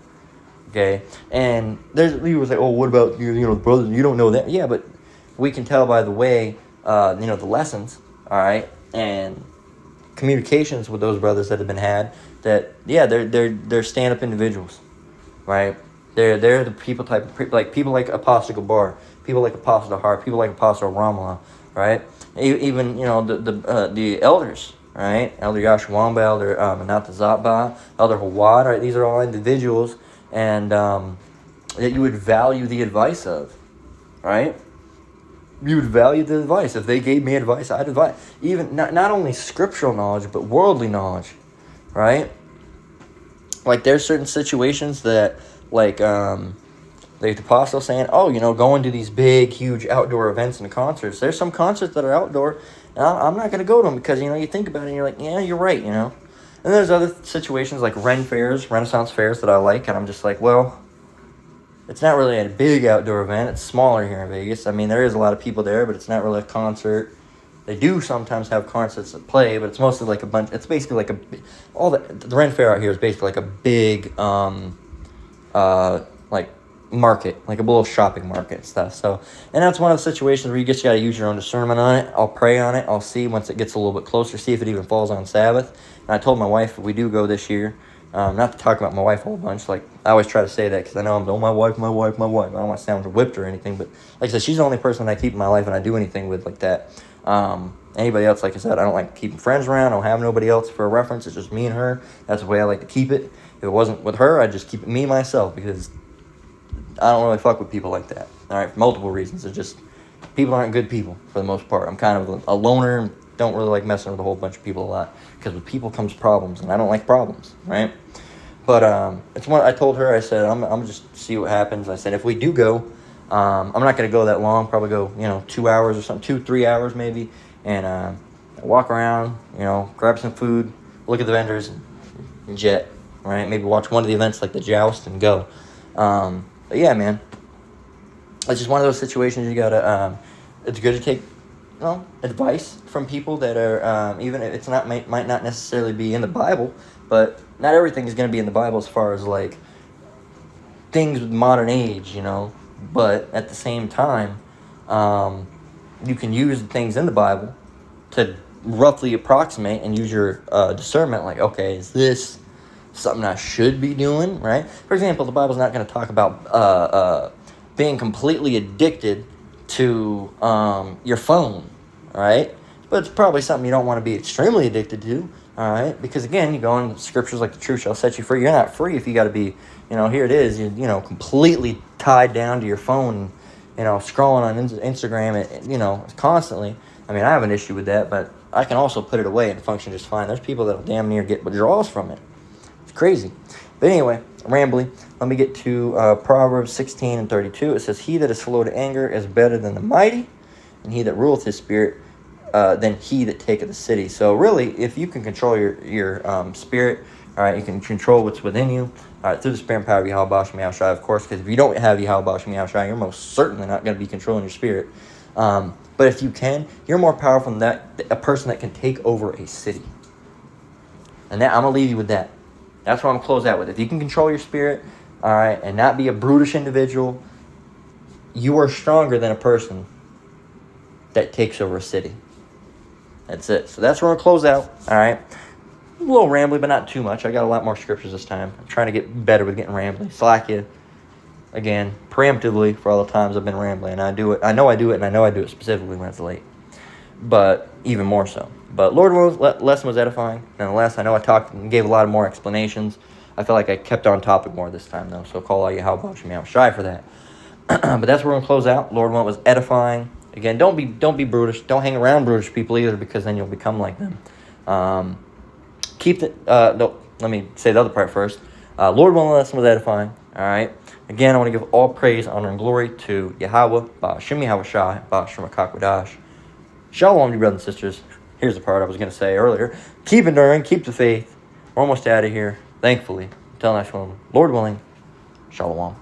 Okay, and you was like, oh, what about brothers? You don't know that. Yeah, but we can tell by the way, the lessons, all right, and communications with those brothers that have been had. That they're stand up individuals, right? They're the people people like Apostle Gabar, people like Apostle Dahar, people like Apostle Ramla, right? Even the elders. Right, Elder Yashwamba, Elder Manata Zatba, Elder Hawad, right? These are all individuals and that you would value the advice of, right? You would value the advice. If they gave me advice, I'd advise. Even not only scriptural knowledge, but worldly knowledge, right? Like there's certain situations that, like the apostle saying, oh, going to these big, huge outdoor events and concerts. There's some concerts that are outdoor, and I'm not going to go to them because, you think about it and you're like, yeah, you're right, And there's other situations like Renaissance fairs that I like, and I'm just like, well, it's not really a big outdoor event. It's smaller here in Vegas. I mean, there is a lot of people there, but it's not really a concert. They do sometimes have concerts that play, but it's mostly like a bunch. It's basically like the Ren Fair out here is basically like a big, like market, like a little shopping market and stuff. So, and that's one of the situations where you just got to use your own discernment on it. I'll pray on it. I'll see once it gets a little bit closer, see if it even falls on Sabbath. And I told my wife if we do go this year, not to talk about my wife a whole bunch. Like I always try to say that because I know my wife. I don't want to sound whipped or anything, but like I said, she's the only person I keep in my life and I do anything with like that. Anybody else, like I said, I don't like keeping friends around. I don't have nobody else for a reference. It's just me and her. That's the way I like to keep it. If it wasn't with her, I'd just keep it me myself because I don't really fuck with people like that. All right, for multiple reasons. It's just people aren't good people for the most part. I'm kind of a loner and don't really like messing with a whole bunch of people a lot because with people comes problems, and I don't like problems, right? But it's one I told her. I said I'm just see what happens. I said if we do go, I'm not gonna go that long. Probably go 2 hours or something, 2-3 hours maybe, and walk around, grab some food, look at the vendors, and jet. Right? Maybe watch one of the events like the joust and go. But yeah, man, it's just one of those situations you gotta. It's good to take, advice from people that are even if it's not might not necessarily be in the Bible, but not everything is gonna be in the Bible as far as like things with modern age, But at the same time, you can use the things in the Bible to roughly approximate and use your discernment. Like, okay, is this something I should be doing, right? For example, the Bible's not going to talk about being completely addicted to your phone, right? But it's probably something you don't want to be extremely addicted to, all right? Because again, you go in scriptures like the truth shall set you free. You're not free if you got to be, here it is, you're completely tied down to your phone, scrolling on Instagram, constantly. I mean, I have an issue with that, but I can also put it away and function just fine. There's people that'll damn near get withdrawals from it. Crazy. But anyway, rambling. Let me get to Proverbs 16:32. It says, he that is slow to anger is better than the mighty, and he that ruleth his spirit than he that taketh the city. So really, if you can control your spirit, all right, you can control what's within you, all right, through the spirit and power of Yahweh Shem Shai, of course, because if you don't have Yahweh Shem Shai, you're most certainly not going to be controlling your spirit. But if you can, you're more powerful than a person that can take over a city. And that I'm going to leave you with that. That's what I'm going to close out with. If you can control your spirit, all right, and not be a brutish individual, you are stronger than a person that takes over a city. That's it. So that's where I'm going to close out, all right? A little rambly, but not too much. I got a lot more scriptures this time. I'm trying to get better with getting rambly. Slack you. again, preemptively for all the times I've been rambling. And I do it. I know I do it, and I know I do it specifically when it's late. But even more so. But Lord willing, lesson was edifying. Nonetheless, I know I talked and gave a lot of more explanations. I feel like I kept on topic more this time, though. So call all you how about me. I'm shy for that. But that's where we're gonna close out. Lord willing was edifying. Again, don't be brutish. Don't hang around brutish people either, because then you'll become like them. Let me say the other part first. Lord willing, the lesson was edifying. All right. Again, I want to give all praise, honor, and glory to Yahweh, Ba'ashem Yahweh Shai, Ba'ashem HaKakwadash. Shalom, you brothers and sisters. Here's the part I was going to say earlier. Keep enduring, keep the faith. We're almost out of here, thankfully. Until next one, Lord willing, Shalom.